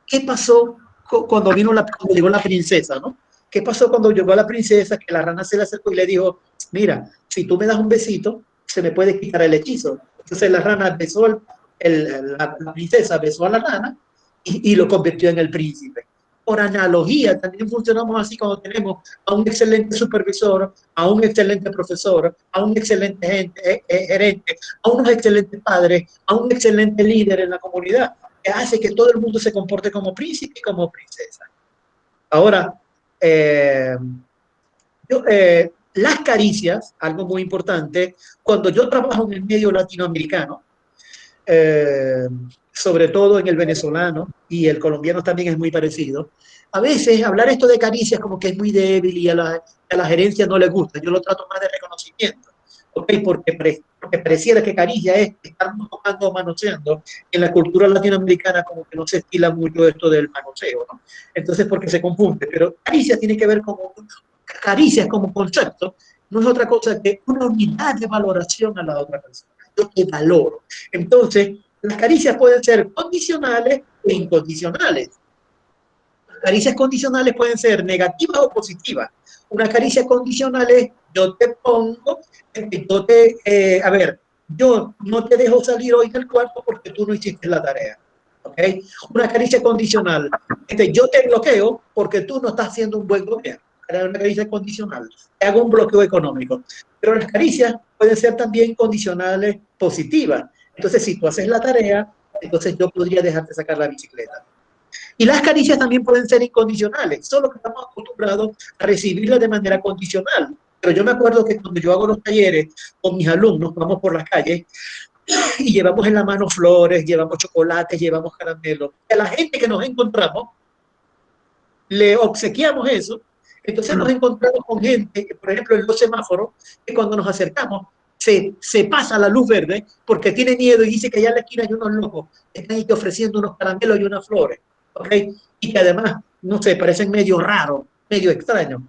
¿qué pasó cuando cuando llegó la princesa, ¿no? ¿Qué pasó cuando llegó la princesa? Que la rana se le acercó y le dijo, mira, si tú me das un besito, se me puede quitar el hechizo. Entonces la rana besó, la princesa besó a la rana y lo convirtió en el príncipe. Por analogía, también funcionamos así cuando tenemos a un excelente supervisor, a un excelente profesor, a un excelente gerente, a unos excelentes padres, a un excelente líder en la comunidad que hace que todo el mundo se comporte como príncipe y como princesa. Ahora, las caricias, algo muy importante, cuando yo trabajo en el medio latinoamericano, sobre todo en el venezolano y el colombiano también es muy parecido, a veces hablar esto de caricias como que es muy débil y a la gerencia no le gusta. Yo lo trato más de reconocimiento, ¿okay? Porque pareciera que caricia es estar tocando o manoseando. En la cultura latinoamericana como que no se estila mucho esto del manoseo, ¿no? Entonces, porque se confunde. Pero caricia tiene que ver con caricias como concepto, no es otra cosa que una unidad de valoración a la otra persona. Yo te valoro. Entonces, las caricias pueden ser condicionales e incondicionales. Las caricias condicionales pueden ser negativas o positivas. Una caricia condicional es yo te pongo, a ver, yo no te dejo salir hoy del cuarto porque tú no hiciste la tarea. ¿Okay? Una caricia condicional, yo te bloqueo porque tú no estás haciendo un buen gobierno. Una caricia condicional, te hago un bloqueo económico. Pero las caricias pueden ser también condicionales positivas. Entonces, si tú haces la tarea, entonces yo podría dejarte sacar la bicicleta. Y las caricias también pueden ser incondicionales, solo que estamos acostumbrados a recibirlas de manera condicional. Pero yo me acuerdo que cuando yo hago los talleres con mis alumnos, vamos por las calles y llevamos en la mano flores, llevamos chocolates, llevamos caramelos. Y a la gente que nos encontramos, le obsequiamos eso. Entonces nos encontramos con gente, por ejemplo, en los semáforos, que cuando nos acercamos se pasa la luz verde porque tiene miedo y dice que allá en la esquina hay unos locos que están ahí ofreciendo unos caramelos y unas flores, ¿ok? Y que además, no sé, parecen medio raros, medio extraños.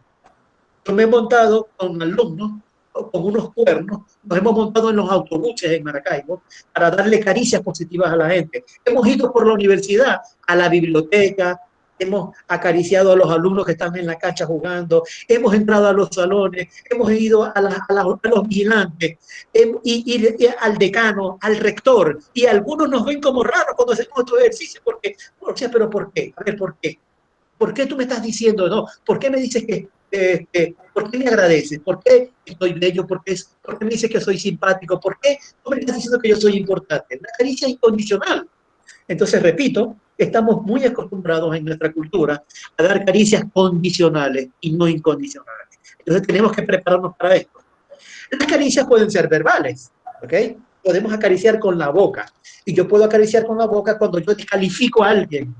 Yo me he montado con alumnos, con unos cuernos, nos hemos montado en los autobuses en Maracaibo para darle caricias positivas a la gente. Hemos ido por la universidad, a la biblioteca, hemos acariciado a los alumnos que están en la cancha jugando, hemos entrado a los salones, hemos ido a los vigilantes, y al decano, al rector, y algunos nos ven como raros cuando hacemos estos ejercicios, porque, o sea, pero ¿por qué? A ver, ¿por qué? ¿Por qué tú me estás diciendo no? ¿Por qué me dices que, por qué me agradeces? ¿Por qué estoy bello? ¿Por qué me dices que soy simpático? ¿Por qué tú me estás diciendo que yo soy importante? La caricia incondicional. Entonces, repito, estamos muy acostumbrados en nuestra cultura a dar caricias condicionales y no incondicionales. Entonces, tenemos que prepararnos para esto. Las caricias pueden ser verbales, ¿ok? Podemos acariciar con la boca. Y yo puedo acariciar con la boca cuando yo descalifico a alguien.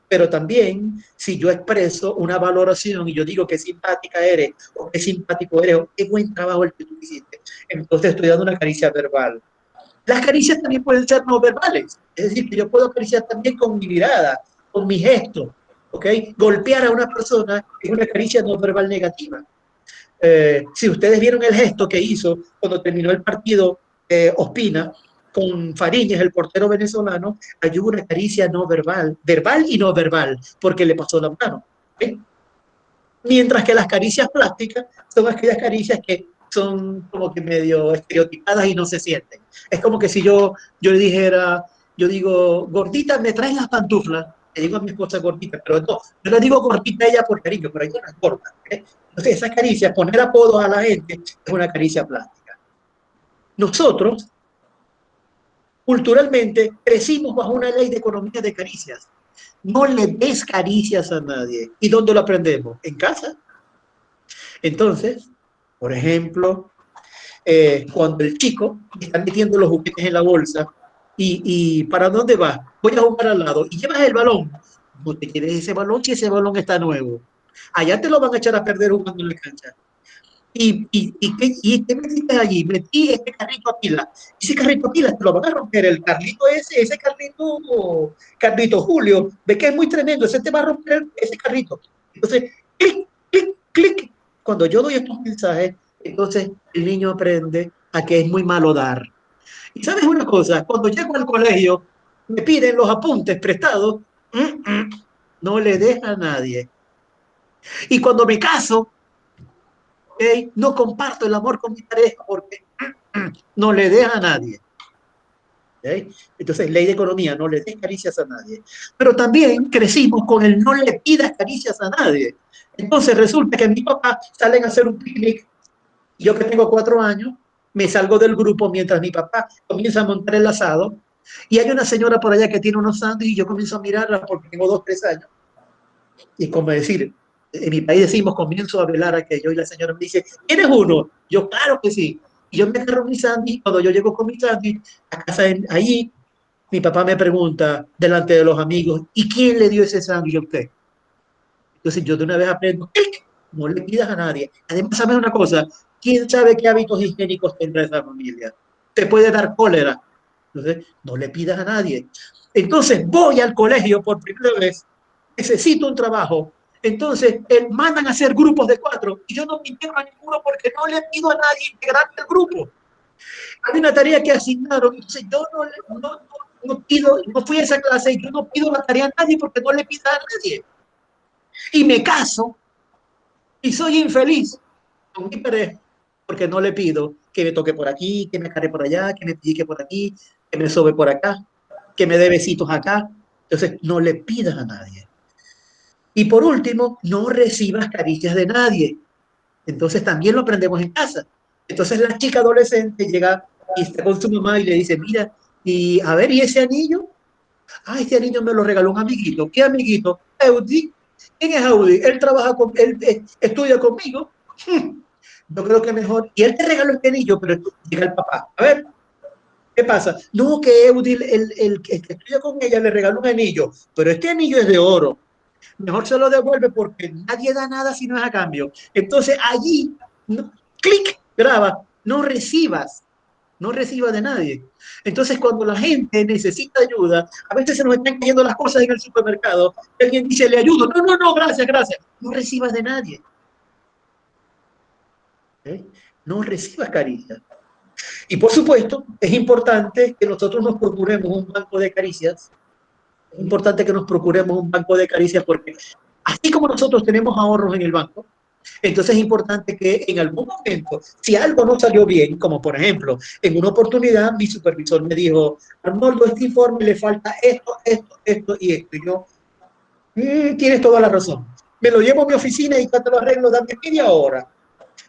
Pero también, si yo expreso una valoración y yo digo qué simpática eres, o qué simpático eres, o qué buen trabajo el que tú hiciste, entonces estoy dando una caricia verbal. Las caricias también pueden ser no verbales, es decir, que yo puedo acariciar también con mi mirada, con mi gesto, ¿ok? Golpear a una persona es una caricia no verbal negativa. Si ustedes vieron el gesto que hizo cuando terminó el partido Ospina con Fariñez, el portero venezolano, hay una caricia no verbal, verbal y no verbal, porque le pasó la mano. ¿Okay? Mientras que las caricias plásticas son aquellas caricias que son como que medio estereotipadas y no se sienten. Es como que si yo le dijera, yo digo, gordita, me traes las pantuflas. Le digo a mi esposa gordita, pero no, yo le digo gordita a ella por cariño, pero ella no es gorda. ¿eh? Entonces, esa caricia, poner apodos a la gente, es una caricia plástica. Nosotros, culturalmente, crecimos bajo una ley de economía de caricias. No le des caricias a nadie. ¿Y dónde lo aprendemos? En casa. Entonces, por ejemplo, cuando el chico está metiendo los juguetes en la bolsa y ¿para dónde vas? Voy a jugar al lado y llevas el balón. No te quieres ese balón si ese balón está nuevo. Allá te lo van a echar a perder jugando en la cancha. ¿Qué metiste allí? Metí este carrito a pila. Ese carrito a pila te lo van a romper. El carrito ese carrito Julio, ve que es muy tremendo. Ese te va a romper ese carrito. Entonces, clic, clic, clic. Cuando yo doy estos mensajes, entonces el niño aprende a que es muy malo dar. Y sabes una cosa, cuando llego al colegio, me piden los apuntes prestados, no le deja a nadie. Y cuando me caso, ¿okay? No comparto el amor con mi pareja porque no le deja a nadie. ¿Okay? Entonces, ley de economía, no le des caricias a nadie. Pero también crecimos con el no le pidas caricias a nadie. Entonces resulta que mi papá salen a hacer un picnic, yo que tengo 4 años, me salgo del grupo mientras mi papá comienza a montar el asado y hay una señora por allá que tiene unos sándwiches y yo comienzo a mirarla porque tengo 2, 3 años. Y como decir, en mi país decimos, comienzo a velar aquello y la señora me dice, ¿tienes uno? Yo, claro que sí. Y yo me agarro mi sándwich, cuando yo llego con mi sándwich a casa, allí, mi papá me pregunta, delante de los amigos, ¿y quién le dio ese sándwich a usted? Entonces yo de una vez aprendo, no le pidas a nadie. Además, ¿sabes una cosa? ¿Quién sabe qué hábitos higiénicos tendrá esa familia? Te puede dar cólera. Entonces, no le pidas a nadie. Entonces, voy al colegio por primera vez, necesito un trabajo. Entonces, mandan a hacer grupos de 4 y yo no me integro a ninguno porque no le pido a nadie integrarme al grupo. Hay una tarea que asignaron, entonces yo no pido, no fui a esa clase y yo no pido la tarea a nadie porque no le pido a nadie. Y me caso y soy infeliz con mi pareja porque no le pido que me toque por aquí, que me acarre por allá, que me pique por aquí, que me sobe por acá, que me dé besitos acá. Entonces, no le pidas a nadie. Y por último, no recibas caricias de nadie. Entonces, también lo aprendemos en casa. Entonces, la chica adolescente llega y está con su mamá y le dice, mira, y a ver, ¿y ese anillo? Ah, este anillo me lo regaló un amiguito. ¿Qué amiguito? Audi. ¿Quién es Audi? Él trabaja con, él estudia conmigo. yo creo que mejor, y él te regaló este anillo, pero llega el papá, a ver, ¿qué pasa? No, que Eudil, el que estudia con ella, le regaló un anillo, pero este anillo es de oro, mejor se lo devuelve porque nadie da nada si no es a cambio. Entonces allí, no, clic, graba, no recibas de nadie. Entonces cuando la gente necesita ayuda, a veces se nos están cayendo las cosas en el supermercado, y alguien dice, le ayudo, no, no, no, gracias, gracias, no recibas de nadie. ¿Eh? No recibas caricias. Y por supuesto, es importante que nosotros nos procuremos un banco de caricias. Es importante que nos procuremos un banco de caricias porque así como nosotros tenemos ahorros en el banco, entonces es importante que en algún momento, si algo no salió bien, como por ejemplo, en una oportunidad mi supervisor me dijo, Arnoldo, este informe le falta esto, esto, esto y esto. Y yo, tienes toda la razón. Me lo llevo a mi oficina y cuando lo arreglo, dame media hora.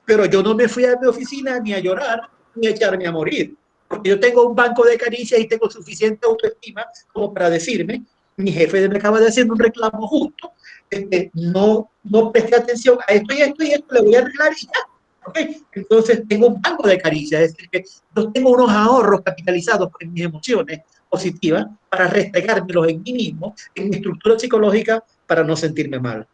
Pero yo no me fui a mi oficina ni a llorar, ni a echarme a morir. Porque yo tengo un banco de caricias y tengo suficiente autoestima como para decirme, mi jefe me acaba de hacer un reclamo justo, no presté atención a esto y esto, le voy a arreglar y ya. ¿Okay? Entonces tengo un banco de caricias, es decir, que yo tengo unos ahorros capitalizados en mis emociones positivas para restregármelos en mí mismo, en mi estructura psicológica, para no sentirme mal.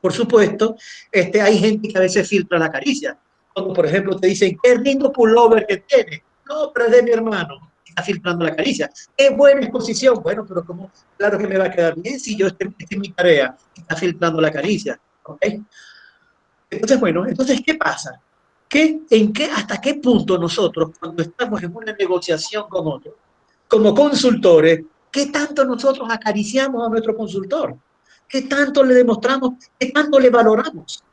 Por supuesto, hay gente que a veces filtra la caricia. Cuando, por ejemplo, te dicen, qué lindo pullover que tiene. No, pero es de mi hermano. Está filtrando la caricia. Qué buena exposición. Bueno, pero como, claro que me va a quedar bien si yo estoy en mi tarea. Está filtrando la caricia. ¿Ok? Entonces, bueno, entonces, ¿qué pasa? ¿Hasta qué punto nosotros, cuando estamos en una negociación con otro, como consultores, qué tanto nosotros acariciamos a nuestro consultor? ¿Qué tanto le demostramos? ¿Qué tanto le valoramos?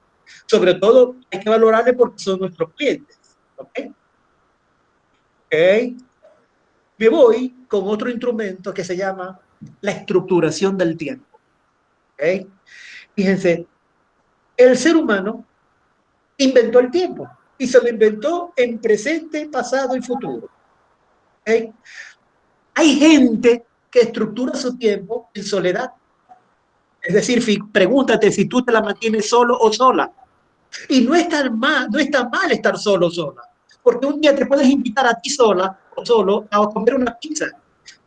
Sobre todo, hay que valorarle porque son nuestros clientes. ¿Ok? ¿Ok? Me voy con otro instrumento que se llama la estructuración del tiempo. ¿Ok? Fíjense, el ser humano inventó el tiempo y se lo inventó en presente, pasado y futuro. ¿Okay? Hay gente que estructura su tiempo en soledad. Es decir, pregúntate si tú te la mantienes solo o sola. Y no está mal estar solo o sola. Porque un día te puedes invitar a ti sola o solo a comer una pizza.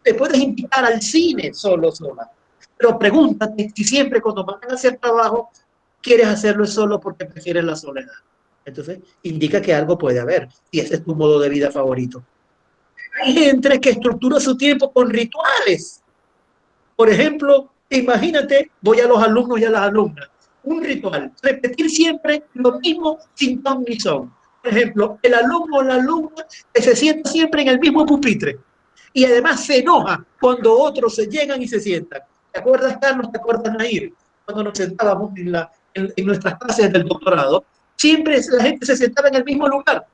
Te puedes invitar al cine solo o sola. Pero pregúntate si siempre cuando van a hacer trabajo quieres hacerlo solo porque prefieres la soledad. Entonces, indica que algo puede haber, y ese es tu modo de vida favorito. Hay gente que estructura su tiempo con rituales. Por ejemplo, imagínate, voy a los alumnos y a las alumnas, un ritual, repetir siempre lo mismo sin ton ni son. Por ejemplo, el alumno o la alumna que se sienta siempre en el mismo pupitre y además se enoja cuando otros se llegan y se sientan. ¿Te acuerdas, Carlos? ¿Te acuerdas, Nair? Cuando nos sentábamos en nuestras clases del doctorado, siempre la gente se sentaba en el mismo lugar.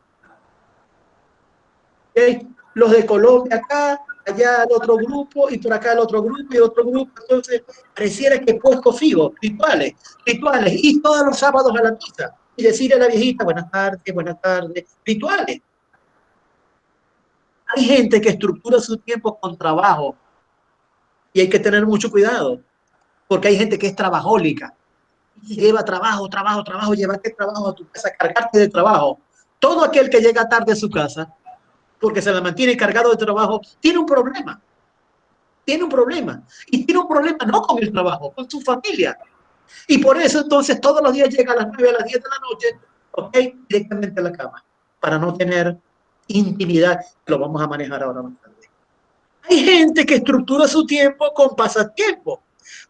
¿Okay? Los de Colombia acá, allá el otro grupo, y por acá el otro grupo y otro grupo. Entonces, pareciera que puesto fijo, rituales, y todos los sábados a la misa, y decirle a la viejita, buenas tardes, rituales. Hay gente que estructura su tiempo con trabajo, y hay que tener mucho cuidado, porque hay gente que es trabajólica, y lleva trabajo, llevarte trabajo a tu casa, cargarte de trabajo. Todo aquel que llega tarde a su casa, porque se la mantiene cargado de trabajo, tiene un problema. Y tiene un problema no con el trabajo, con su familia. Y por eso entonces todos los días llega a las 9, a las 10 de la noche, ok, directamente a la cama, para no tener intimidad, que lo vamos a manejar ahora más tarde. Hay gente que estructura su tiempo con pasatiempo.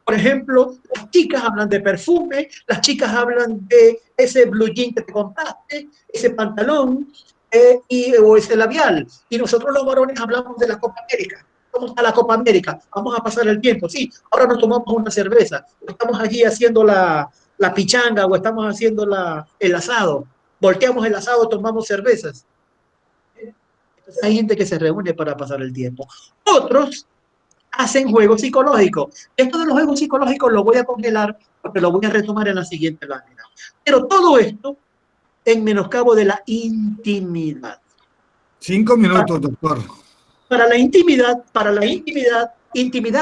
Por ejemplo, las chicas hablan de perfume, las chicas hablan de ese blue jean que te compraste, ese pantalón o ese labial. Y nosotros los varones hablamos de la Copa América. ¿Cómo está la Copa América? Vamos a pasar el tiempo. Sí, ahora nos tomamos una cerveza. Estamos allí haciendo la pichanga o estamos haciendo el asado. Volteamos el asado, tomamos cervezas. Entonces, hay gente que se reúne para pasar el tiempo. Otros hacen juegos psicológicos. Esto de los juegos psicológicos lo voy a congelar porque lo voy a retomar en la siguiente lámina. Pero todo esto en menoscabo de la intimidad. 5 minutos, doctor. Para la intimidad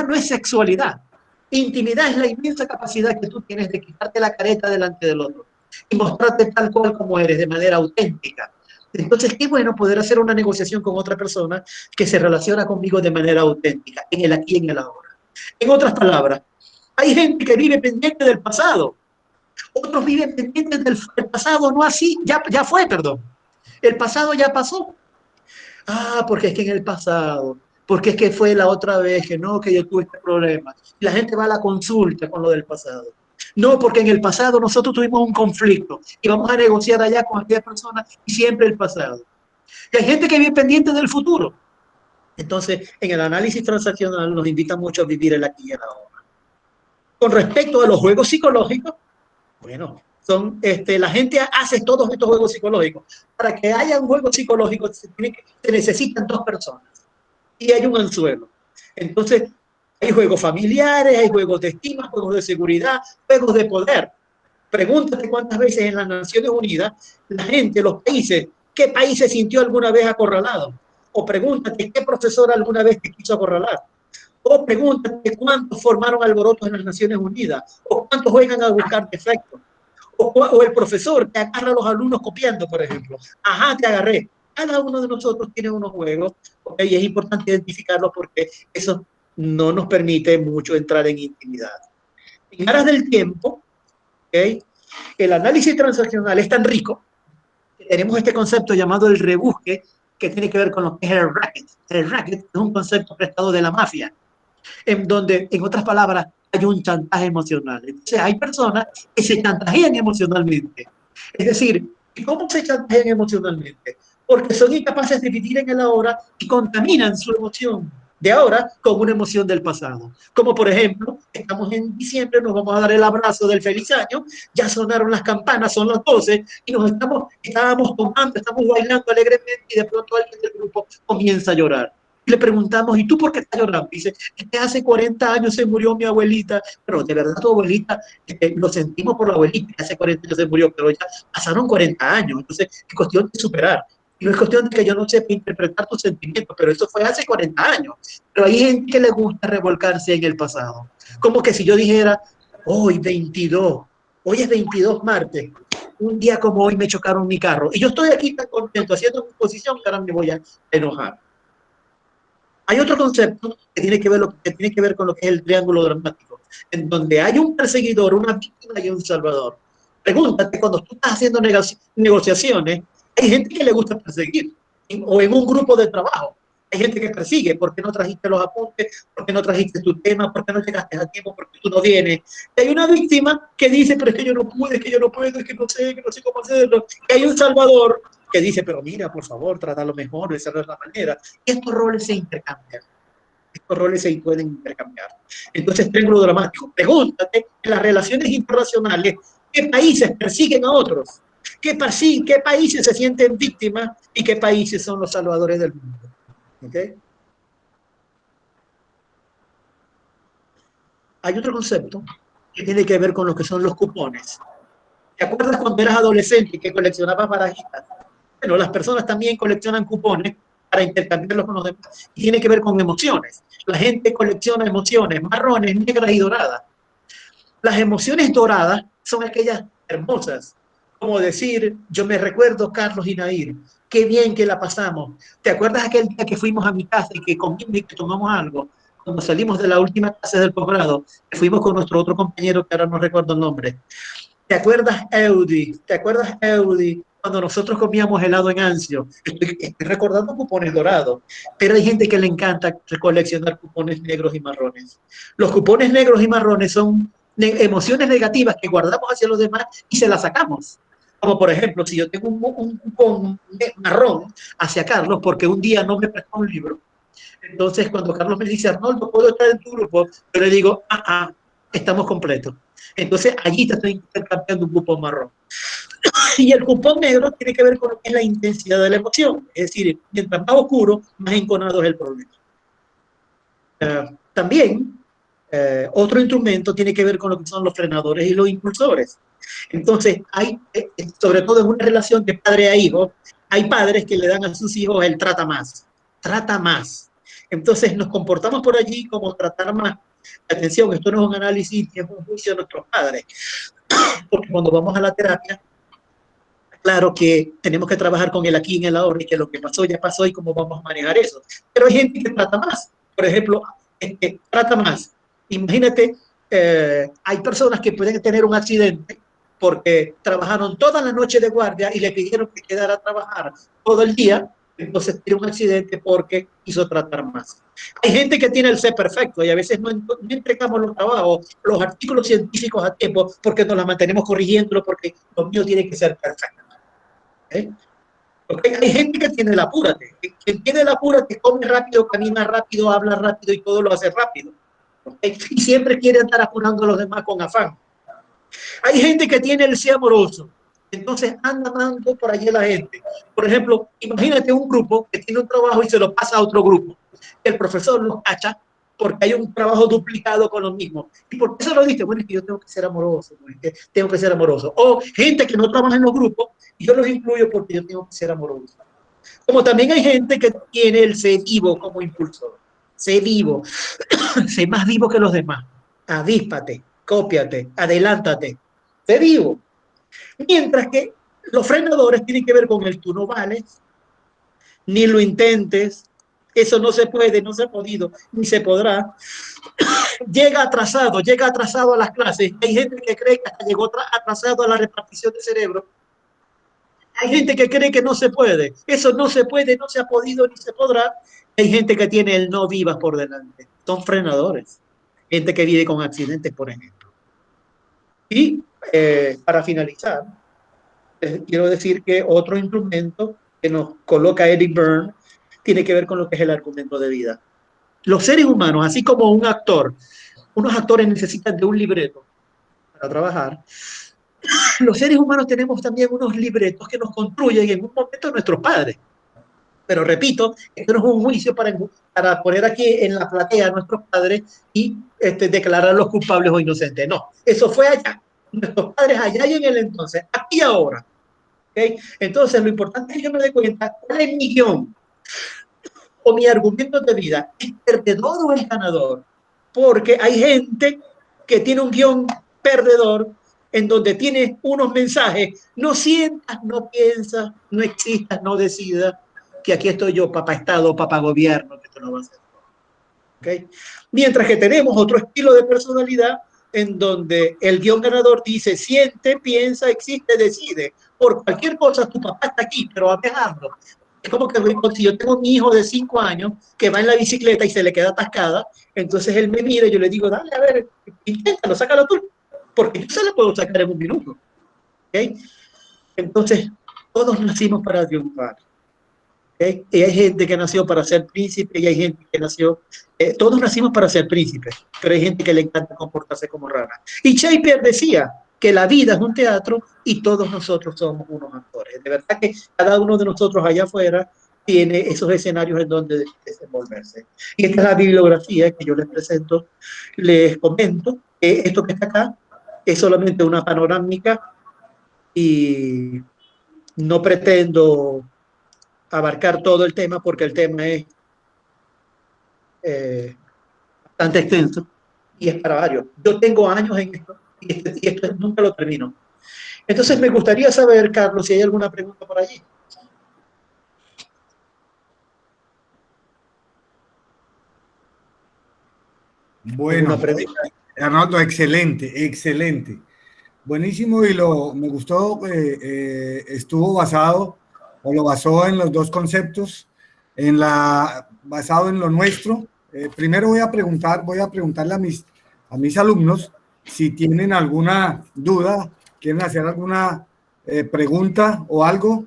no es sexualidad. Intimidad es la inmensa capacidad que tú tienes de quitarte la careta delante del otro. y mostrarte tal cual como eres, de manera auténtica. Entonces, qué bueno poder hacer una negociación con otra persona que se relaciona conmigo de manera auténtica, en el aquí y en el ahora. En otras palabras, hay gente que vive pendiente del pasado, otros viven pendientes del pasado, no así, ya fue, perdón. El pasado ya pasó. Ah, porque es que en el pasado, porque es que fue la otra vez que no, que yo tuve este problema. Y la gente va a la consulta con lo del pasado. No, porque en el pasado nosotros tuvimos un conflicto y vamos a negociar allá con aquella persona y siempre el pasado. Y hay gente que vive pendiente del futuro. Entonces, en el análisis transaccional nos invita mucho a vivir el aquí y el ahora. Con respecto a los juegos psicológicos, bueno, la gente hace todos estos juegos psicológicos. Para que haya un juego psicológico se necesitan dos personas y hay un anzuelo. Entonces, hay juegos familiares, hay juegos de estima, juegos de seguridad, juegos de poder. Pregúntate cuántas veces en las Naciones Unidas la gente, los países, ¿qué país se sintió alguna vez acorralado? O pregúntate qué profesor alguna vez te quiso acorralar. O pregúntate cuántos formaron alborotos en las Naciones Unidas. O cuántos juegan a buscar defectos. O el profesor que agarra a los alumnos copiando, por ejemplo. Ajá, te agarré. Cada uno de nosotros tiene unos juegos, ¿okay? Y es importante identificarlos porque eso no nos permite mucho entrar en intimidad. En aras del tiempo, ¿okay? El análisis transaccional es tan rico que tenemos este concepto llamado el rebusque, que tiene que ver con lo que es el racket. El racket es un concepto prestado de la mafia, en donde, en otras palabras, hay un chantaje emocional. Entonces, hay personas que se chantajean emocionalmente. Es decir, ¿cómo se chantajean emocionalmente? Porque son incapaces de vivir en el ahora y contaminan su emoción de ahora con una emoción del pasado. Como por ejemplo, estamos en diciembre, nos vamos a dar el abrazo del feliz año, ya sonaron las campanas, son las 12 y estábamos tomando, estamos bailando alegremente y de pronto alguien del grupo comienza a llorar. Y le preguntamos, ¿y tú por qué estás llorando? Dice, es que hace 40 años se murió mi abuelita, pero de verdad tu abuelita, lo sentimos por la abuelita, que hace 40 años se murió, pero ya pasaron 40 años, entonces es cuestión de superar. Y no es cuestión de que yo no sepa interpretar tus sentimientos, pero eso fue hace 40 años. Pero hay gente que le gusta revolcarse en el pasado. Como que si yo dijera, hoy 22, hoy es 22 martes, un día como hoy me chocaron mi carro, y yo estoy aquí tan contento haciendo mi posición que ahora me voy a enojar. Hay otro concepto que tiene que ver con lo que es el triángulo dramático, en donde hay un perseguidor, una víctima y un salvador. Pregúntate, cuando tú estás haciendo negociaciones, hay gente que le gusta perseguir, o en un grupo de trabajo. Hay gente que persigue, ¿por qué no trajiste los apuntes? ¿Por qué no trajiste tu tema? ¿Por qué no llegaste a tiempo? ¿Por qué tú no vienes? Y hay una víctima que dice, pero es que yo no pude, es que yo no puedo, es que no sé cómo hacerlo. Y hay un salvador que dice, pero mira, por favor, trátalo mejor, esa no es la manera. Y estos roles se intercambian. Estos roles se pueden intercambiar. Entonces, triángulo dramático. Pregúntate, en las relaciones internacionales, ¿qué países persiguen a otros? ¿Qué países se sienten víctimas y qué países son los salvadores del mundo? ¿Okay? Hay otro concepto que tiene que ver con lo que son los cupones. ¿Te acuerdas cuando eras adolescente que coleccionabas barajitas? Bueno, las personas también coleccionan cupones para intercambiarlos con los demás. Y tiene que ver con emociones. La gente colecciona emociones marrones, negras y doradas. Las emociones doradas son aquellas hermosas, como decir, yo me recuerdo Carlos y Nair, qué bien que la pasamos. ¿Te acuerdas aquel día que fuimos a mi casa y que comimos y que tomamos algo? Cuando salimos de la última clase del posgrado, que fuimos con nuestro otro compañero que ahora no recuerdo el nombre. ¿Te acuerdas, Eudi? ¿Te acuerdas, Eudi? Cuando nosotros comíamos helado en Anzio, estoy recordando cupones dorados, pero hay gente que le encanta coleccionar cupones negros y marrones. Los cupones negros y marrones son emociones negativas que guardamos hacia los demás y se las sacamos. Como por ejemplo, si yo tengo un cupón marrón hacia Carlos porque un día no me prestó un libro, entonces cuando Carlos me dice, Arnoldo, ¿puedo estar en tu grupo? Yo le digo, estamos completos. Entonces allí te estoy intercambiando un cupón marrón. Y el cupón negro tiene que ver con lo que es la intensidad de la emoción. Es decir, mientras más oscuro, más enconado es el problema. También, otro instrumento tiene que ver con lo que son los frenadores y los impulsores. Entonces, hay, sobre todo en una relación de padre a hijo, hay padres que le dan a sus hijos el trata más. Trata más. Entonces, nos comportamos por allí como tratar más. Atención, esto no es un análisis, es un juicio de nuestros padres. porque cuando vamos a la terapia, claro que tenemos que trabajar con el aquí y en el ahora y que lo que pasó ya pasó y cómo vamos a manejar eso. Pero hay gente que trata más. Por ejemplo, trata más. Imagínate, hay personas que pueden tener un accidente porque trabajaron toda la noche de guardia y le pidieron que quedara a trabajar todo el día, entonces tiene un accidente porque quiso tratar más. Hay gente que tiene el ser perfecto y a veces no entregamos los trabajos, los artículos científicos a tiempo porque nos las mantenemos corrigiéndolo porque los míos tienen que ser perfectos. ¿Eh? Okay. Hay gente que tiene el apúrate. Quien tiene el apúrate come rápido, camina rápido, habla rápido y todo lo hace rápido. Okay. Y siempre quiere andar apurando a los demás con afán. Hay gente que tiene el sí amoroso. Entonces anda dando por allí la gente. Por ejemplo, imagínate un grupo que tiene un trabajo y se lo pasa a otro grupo. El profesor lo cacha porque hay un trabajo duplicado con lo mismo. ¿Y por qué se lo diste? Bueno, es que yo tengo que ser amoroso. Tengo que ser amoroso. O gente que no trabaja en los grupos y yo los incluyo porque yo tengo que ser amoroso. Como también hay gente que tiene el ser vivo como impulsor. Sé vivo. Sé más vivo que los demás. Avíspate, cópiate, adelántate. Sé vivo. Mientras que los frenadores tienen que ver con el tú no vales, ni lo intentes, eso no se puede, no se ha podido, ni se podrá. Llega atrasado a las clases. Hay gente que cree que hasta llegó atrasado a la repartición de cerebro. Hay gente que cree que no se puede. Eso no se puede, no se ha podido, ni se podrá. Hay gente que tiene el no vivas por delante. Son frenadores. Gente que vive con accidentes, por ejemplo. Y para finalizar, quiero decir que otro instrumento que nos coloca Eric Berne tiene que ver con lo que es el argumento de vida. Los seres humanos, así como un actor, unos actores necesitan de un libreto para trabajar, los seres humanos tenemos también unos libretos que nos construyen en un momento nuestros padres. Pero repito, esto no es un juicio para poner aquí en la platea a nuestros padres y declararlos culpables o inocentes. No, eso fue allá. Nuestros padres allá y en el entonces, aquí y ahora. ¿Okay? Entonces, lo importante es que yo me dé cuenta cuál es mi guión o mi argumento de vida. ¿Es perdedor o es ganador? Porque hay gente que tiene un guión perdedor en donde tiene unos mensajes, no sientas, no piensas, no existas, no decidas, que aquí estoy yo, papá Estado, papá Gobierno, que te lo va a hacer. ¿Okay? Mientras que tenemos otro estilo de personalidad en donde el guión ganador dice, siente, piensa, existe, decide. Por cualquier cosa, tu papá está aquí, pero va dejando. Es como que si yo tengo mi hijo de 5 años que va en la bicicleta y se le queda atascada, entonces él me mira y yo le digo, dale, a ver, inténtalo, sácalo tú, porque yo se la puedo sacar en un minuto. ¿Okay? Entonces, todos nacimos para triunfar. ¿Okay? Y hay gente que nació para ser príncipe y hay gente que nació, todos nacimos para ser príncipes, pero hay gente que le encanta comportarse como rana. Y Shakespeare decía que la vida es un teatro y todos nosotros somos unos actores. De verdad que cada uno de nosotros allá afuera tiene esos escenarios en donde desenvolverse. Y esta es la bibliografía que yo les presento. Les comento que esto que está acá es solamente una panorámica y no pretendo abarcar todo el tema porque el tema es bastante extenso y es para varios. Yo tengo años en esto y esto nunca lo termino. Entonces me gustaría saber, Carlos, si hay alguna pregunta por allí. Bueno, Arnoldo, excelente, excelente. Buenísimo y me gustó, estuvo basado o lo basó en los dos conceptos, basado en lo nuestro. Primero voy a preguntarle a mis alumnos si tienen alguna duda, quieren hacer alguna pregunta o algo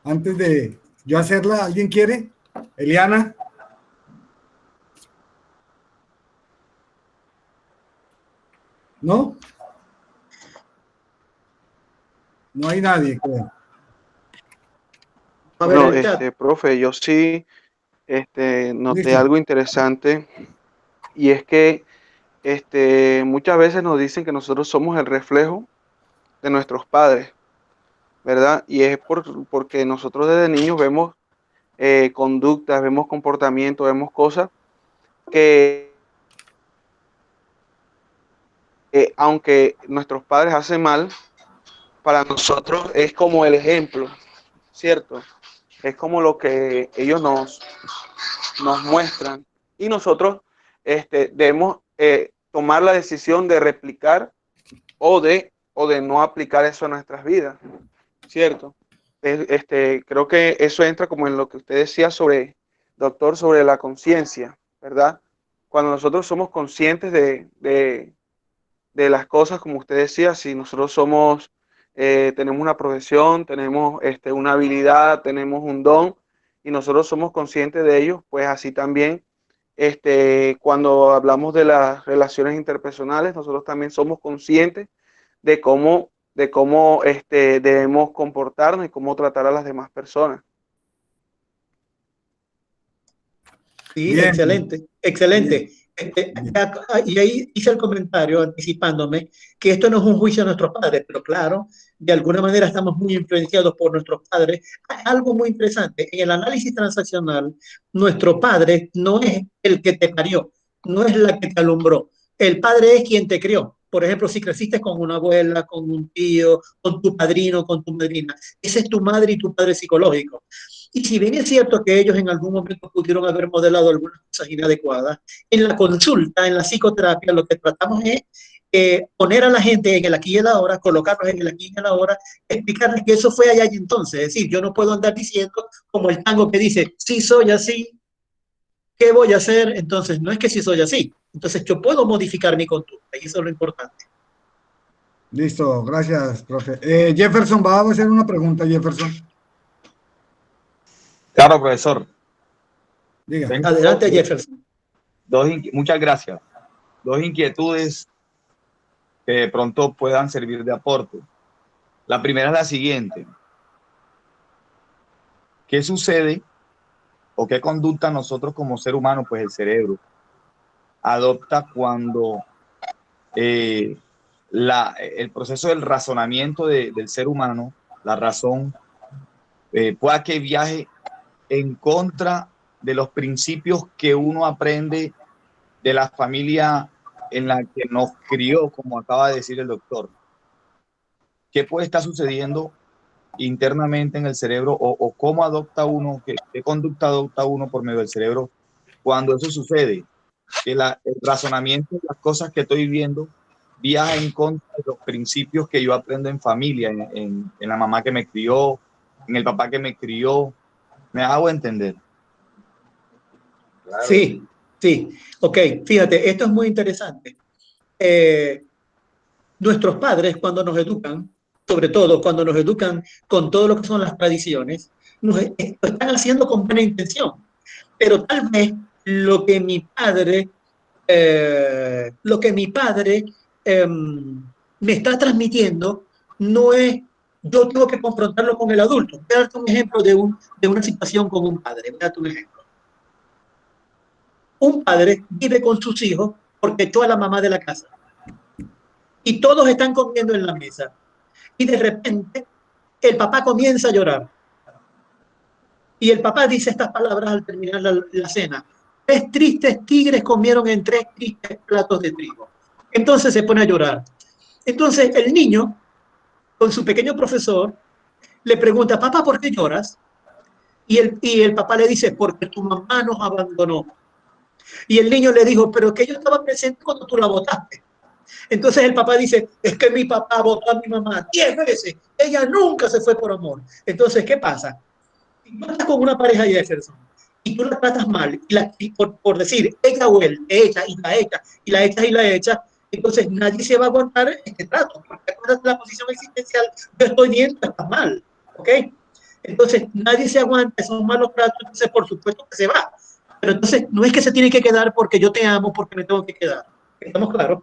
antes de yo hacerla. ¿Alguien quiere? Eliana. ¿No? No hay nadie, creo. Bueno, profe, yo sí noté Listo. algo interesante y es que muchas veces nos dicen que nosotros somos el reflejo de nuestros padres, ¿verdad? Y es porque nosotros desde niños vemos conductas, vemos comportamientos, vemos cosas que que aunque nuestros padres hacen mal, para nosotros es como el ejemplo, ¿cierto? Es como lo que ellos nos muestran y nosotros debemos tomar la decisión de replicar o de no aplicar eso a nuestras vidas, ¿cierto? Creo que eso entra como en lo que usted decía sobre, doctor, sobre la conciencia, ¿verdad? Cuando nosotros somos conscientes de las cosas, como usted decía, si nosotros somos, tenemos una profesión, tenemos una habilidad, tenemos un don, y nosotros somos conscientes de ello, pues así también, cuando hablamos de las relaciones interpersonales, nosotros también somos conscientes de cómo debemos comportarnos y cómo tratar a las demás personas. Sí, Bien, excelente, bien, excelente. bien. Y ahí hice el comentario anticipándome que esto no es un juicio a nuestros padres, pero claro, de alguna manera estamos muy influenciados por nuestros padres. Hay algo muy interesante, en el análisis transaccional, nuestro padre no es el que te parió, no es la que te alumbró. El padre es quien te crió. Por ejemplo, si creciste con una abuela, con un tío, con tu padrino, con tu madrina, ese es tu madre y tu padre psicológico. Y si bien es cierto que ellos en algún momento pudieron haber modelado algunas cosas inadecuadas, en la consulta, en la psicoterapia, lo que tratamos es poner a la gente en el aquí y el ahora, colocarlos en el aquí y el ahora, explicarles que eso fue allá y entonces. Es decir, yo no puedo andar diciendo como el tango que dice, si soy así, ¿qué voy a hacer? Entonces, no es que si soy así. Entonces, yo puedo modificar mi conducta y eso es lo importante. Listo, gracias, profe. Jefferson, va a hacer una pregunta, Jefferson. Claro, profesor. Diga. Tengo Adelante, Jefferson. muchas gracias. Dos inquietudes que de pronto puedan servir de aporte. La primera es la siguiente. ¿Qué sucede o qué conducta nosotros como ser humano, pues el cerebro, adopta cuando el proceso del razonamiento del ser humano, la razón, pueda que viaje en contra de los principios que uno aprende de la familia en la que nos crió, como acaba de decir el doctor? ¿Qué puede estar sucediendo internamente en el cerebro o cómo adopta uno, qué conducta adopta uno por medio del cerebro cuando eso sucede? Que el razonamiento de las cosas que estoy viendo viaja en contra de los principios que yo aprendo en familia, en la mamá que me crió, en el papá que me crió. ¿Me hago entender? Claro. Sí, sí. Ok, fíjate, esto es muy interesante. Nuestros padres, cuando nos educan, sobre todo cuando nos educan con todo lo que son las tradiciones, lo están haciendo con buena intención. Pero tal vez lo que mi padre me está transmitiendo no es, yo tengo que confrontarlo con el adulto. Voy a darte un ejemplo de una situación con un padre. Voy a darte un ejemplo. Un padre vive con sus hijos porque echó a la mamá de la casa. Y todos están comiendo en la mesa. Y de repente el papá comienza a llorar. Y el papá dice estas palabras al terminar la cena. 3 tristes tigres comieron en 3 tristes platos de trigo. Entonces se pone a llorar. Entonces el niño, con su pequeño profesor, le pregunta, papá, ¿por qué lloras? Y el papá le dice, porque tu mamá nos abandonó. Y el niño le dijo, pero que yo estaba presente cuando tú la votaste. Entonces el papá dice, es que mi papá votó a mi mamá 10 veces, ella nunca se fue por amor. Entonces, ¿qué pasa? Si tú estás con una pareja, Jefferson, y tú la tratas mal, y por decir, ella o él, echa y la echa, y la echa y la echa, entonces nadie se va a aguantar este trato, porque acuérdate de la posición existencial, yo estoy bien, tú estás mal, ¿ok? Entonces nadie se aguanta esos malos tratos, entonces por supuesto que se va. Pero entonces no es que se tiene que quedar porque yo te amo, porque me tengo que quedar. ¿Estamos claros?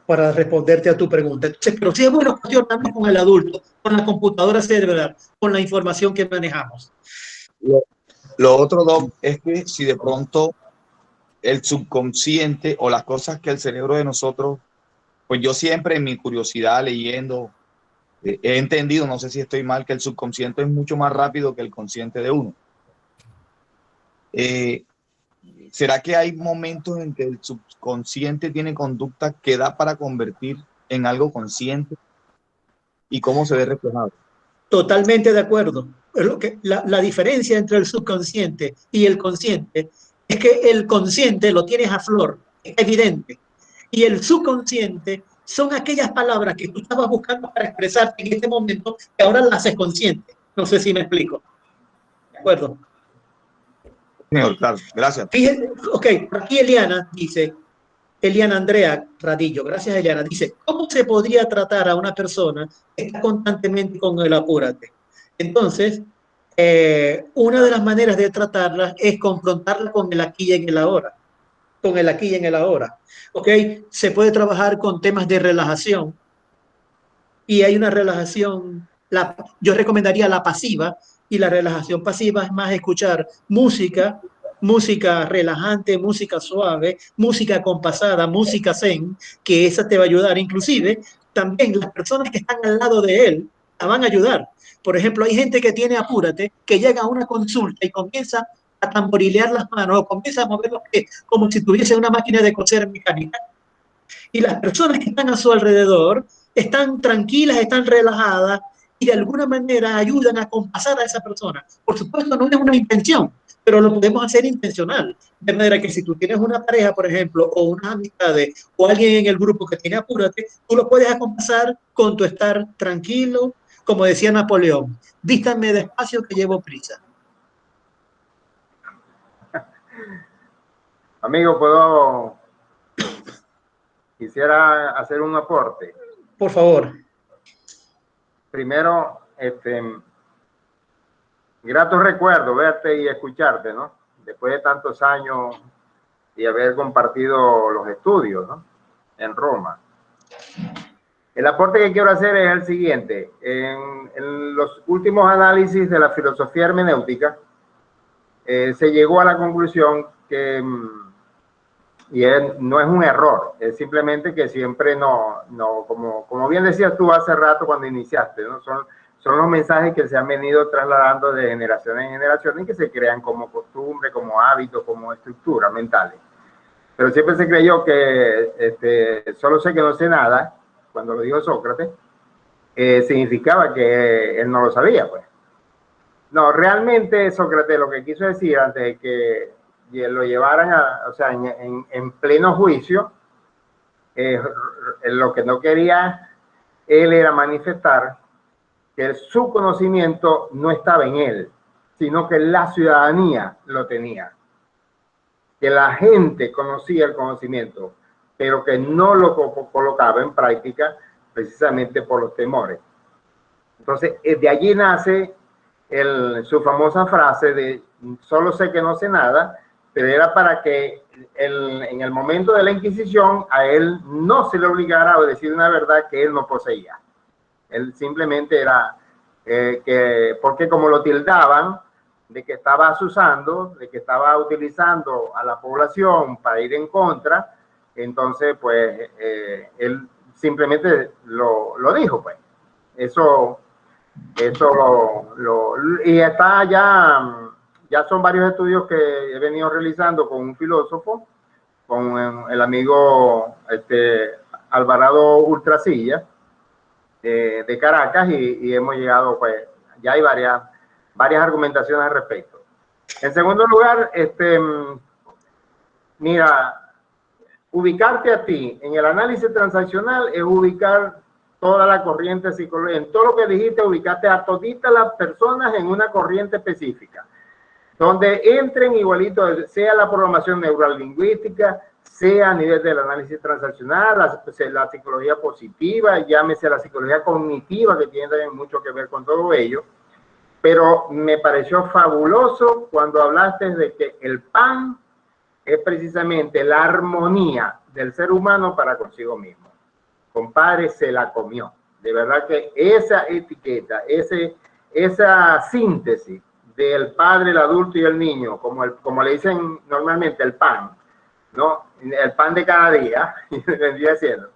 Para responderte a tu pregunta. Entonces, pero sí es bueno cuestionarnos con el adulto, con la computadora cerebral, con la información que manejamos. Lo otro, Doc, es que si de pronto el subconsciente o las cosas que el cerebro de nosotros, pues yo siempre en mi curiosidad leyendo, he entendido, no sé si estoy mal, que el subconsciente es mucho más rápido que el consciente de uno. ¿será que hay momentos en que el subconsciente tiene conducta que da para convertir en algo consciente? ¿Y cómo se ve reflejado? Totalmente de acuerdo. La diferencia entre el subconsciente y el consciente es que el consciente lo tienes a flor, es evidente. Y el subconsciente son aquellas palabras que tú estabas buscando para expresarte en este momento que ahora las haces consciente. No sé si me explico. ¿De acuerdo? Señor, claro, gracias. Fíjense, ok, aquí Eliana dice, Eliana Andrea Radillo, gracias Eliana, dice, ¿cómo se podría tratar a una persona que está constantemente con el apúrate? Entonces, una de las maneras de tratarla es confrontarla con el aquí y en el ahora. Con el aquí y en el ahora. ¿Ok? Se puede trabajar con temas de relajación y hay una relajación, yo recomendaría la pasiva, y la relajación pasiva es más escuchar música, música relajante, música suave, música compasada, música zen, que esa te va a ayudar. Inclusive, también las personas que están al lado de él la van a ayudar. Por ejemplo, hay gente que tiene apúrate, que llega a una consulta y comienza a tamborilear las manos o comienza a mover los pies como si tuviese una máquina de coser mecánica. Y las personas que están a su alrededor están tranquilas, están relajadas y de alguna manera ayudan a compasar a esa persona. Por supuesto, no es una intención, pero lo podemos hacer intencional. De manera que si tú tienes una pareja, por ejemplo, o unas amistades, o alguien en el grupo que tiene apúrate, tú lo puedes acompasar con tu estar tranquilo, como decía Napoleón, vístanme despacio que llevo prisa. Amigo, quisiera hacer un aporte. Por favor. Primero, grato recuerdo verte y escucharte, ¿no? Después de tantos años y haber compartido los estudios, ¿no? En Roma. El aporte que quiero hacer es el siguiente. En los últimos análisis de la filosofía hermenéutica, se llegó a la conclusión que, no es un error, es simplemente que siempre como bien decías tú hace rato cuando iniciaste, ¿no? Son los mensajes que se han venido trasladando de generación en generación y que se crean como costumbre, como hábitos, como estructuras mentales. Pero siempre se creyó que solo sé que no sé nada, cuando lo dijo Sócrates, significaba que él no lo sabía, pues. No, realmente Sócrates lo que quiso decir antes de que lo llevaran en pleno juicio, lo que no quería él era manifestar que su conocimiento no estaba en él, sino que la ciudadanía lo tenía, que la gente conocía el conocimiento, pero que no lo colocaba en práctica precisamente por los temores. Entonces, de allí nace su famosa frase de solo sé que no sé nada, pero era para que en el momento de la Inquisición a él no se le obligara a decir una verdad que él no poseía. Él simplemente era porque como lo tildaban de que estaba asusando, de que estaba utilizando a la población para ir en contra, entonces pues él simplemente lo dijo, pues. Eso y está ya son varios estudios que he venido realizando con un filósofo, con el amigo Alvarado Ultrasilla de Caracas, y hemos llegado, pues, ya hay varias argumentaciones al respecto. En segundo lugar, mira, ubicarte a ti en el análisis transaccional es ubicar toda la corriente psicológica. En todo lo que dijiste, ubicaste a toditas las personas en una corriente específica, donde entren igualito, sea la programación neural lingüística, sea a nivel del análisis transaccional, la psicología positiva, llámese la psicología cognitiva, que tiene también mucho que ver con todo ello. Pero me pareció fabuloso cuando hablaste de que el pan es precisamente la armonía del ser humano para consigo mismo. Compadre, se la comió. De verdad que esa etiqueta, esa síntesis del padre, el adulto y el niño, como le dicen normalmente el pan, ¿no? El pan de cada día, vendría diciendo.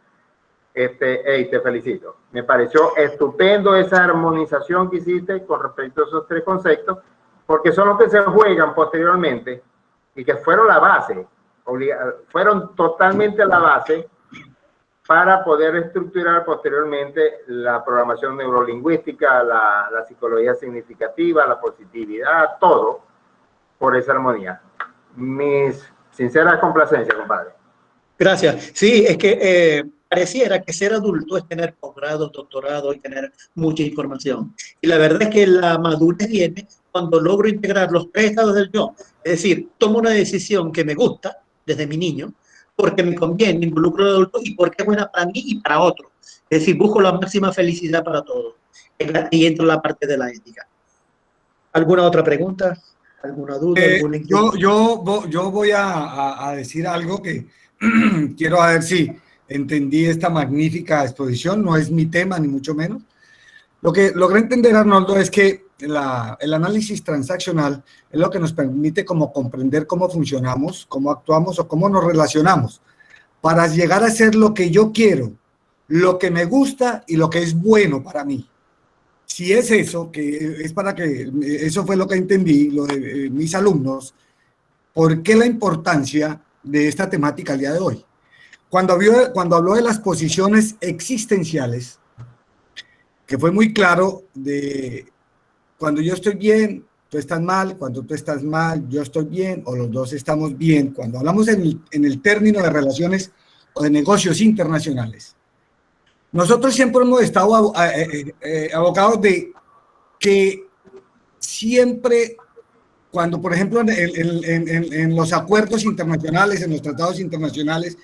Te felicito. Me pareció estupendo esa armonización que hiciste con respecto a esos tres conceptos, porque son los que se juegan posteriormente y que fueron la base, fueron totalmente la base para poder estructurar posteriormente la programación neurolingüística, la psicología significativa, la positividad, todo por esa armonía. Mis sinceras complacencias, compadre. Gracias. Sí, es que pareciera que ser adulto es tener posgrado, doctorado y tener mucha información. Y la verdad es que la madurez viene cuando logro integrar los tres estados del yo. Es decir, tomo una decisión que me gusta desde mi niño, porque me conviene, involucro al adulto y porque es buena para mí y para otros. Es decir, busco la máxima felicidad para todos. Y entra la parte de la ética. ¿Alguna otra pregunta? ¿Alguna duda? ¿Alguna inquietud? Yo voy a decir algo que quiero ver si entendí esta magnífica exposición. No es mi tema, ni mucho menos. Lo que logré entender, Arnoldo, es que el análisis transaccional es lo que nos permite como comprender cómo funcionamos, cómo actuamos o cómo nos relacionamos para llegar a hacer lo que yo quiero, lo que me gusta y lo que es bueno para mí. Si es eso, que es para que, eso fue lo que entendí, lo de mis alumnos, ¿por qué la importancia de esta temática al día de hoy? Cuando habló de las posiciones existenciales, que fue muy claro de cuando yo estoy bien, tú estás mal, cuando tú estás mal, yo estoy bien, o los dos estamos bien. Cuando hablamos en el término de relaciones o de negocios internacionales, nosotros siempre hemos estado abocados de que siempre, cuando por ejemplo en los acuerdos internacionales, en los tratados internacionales,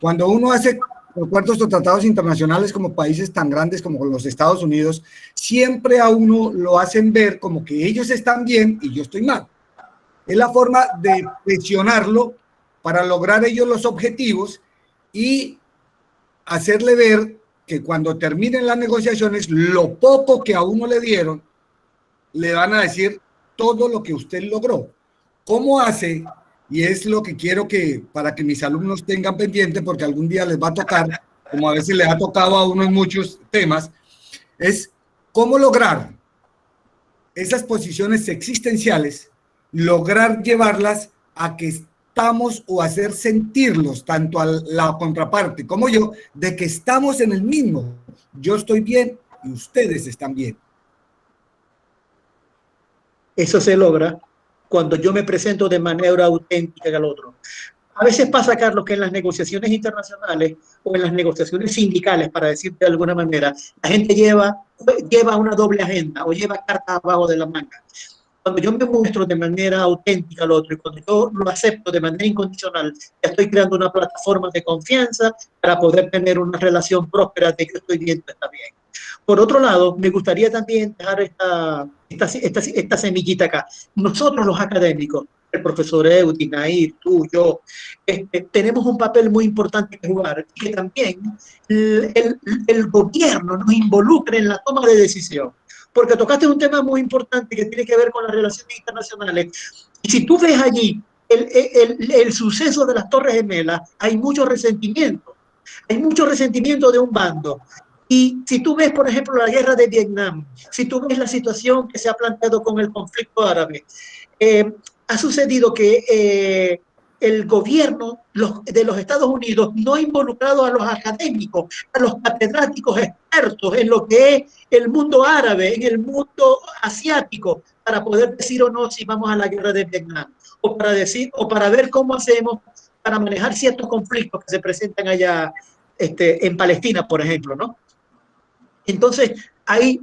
cuando uno hace acuerdos o tratados internacionales como países tan grandes como los Estados Unidos, siempre a uno lo hacen ver como que ellos están bien y yo estoy mal. Es la forma de presionarlo para lograr ellos los objetivos y hacerle ver que cuando terminen las negociaciones, lo poco que a uno le dieron, le van a decir todo lo que usted logró. ¿Cómo hace? Y es lo que quiero que, para que mis alumnos tengan pendiente, porque algún día les va a tocar, como a veces les ha tocado a uno en muchos temas, es cómo lograr esas posiciones existenciales, lograr llevarlas a que estamos o hacer sentirlos, tanto a la contraparte como yo, de que estamos en el mismo. Yo estoy bien y ustedes están bien. Eso se logra cuando yo me presento de manera auténtica al otro. A veces pasa, Carlos, que en las negociaciones internacionales o en las negociaciones sindicales, para decir de alguna manera, la gente lleva una doble agenda o lleva cartas abajo de la manga. Cuando yo me muestro de manera auténtica al otro y cuando yo lo acepto de manera incondicional, ya estoy creando una plataforma de confianza para poder tener una relación próspera de que estoy bien, tú estás bien. Por otro lado, me gustaría también dejar esta semillita acá. Nosotros los académicos, el profesor Euti, Nair, tú, yo, tenemos un papel muy importante que jugar y que también el gobierno nos involucre en la toma de decisión. Porque tocaste un tema muy importante que tiene que ver con las relaciones internacionales. Y si tú ves allí el suceso de las Torres Gemelas, hay mucho resentimiento. Hay mucho resentimiento de un bando. Y si tú ves, por ejemplo, la guerra de Vietnam, si tú ves la situación que se ha planteado con el conflicto árabe, ha sucedido que el gobierno de los Estados Unidos no ha involucrado a los académicos, a los catedráticos expertos en lo que es el mundo árabe, en el mundo asiático, para poder decir o no si vamos a la guerra de Vietnam, o para decir, o para ver cómo hacemos para manejar ciertos conflictos que se presentan allá en Palestina, por ejemplo, ¿no? Entonces, ahí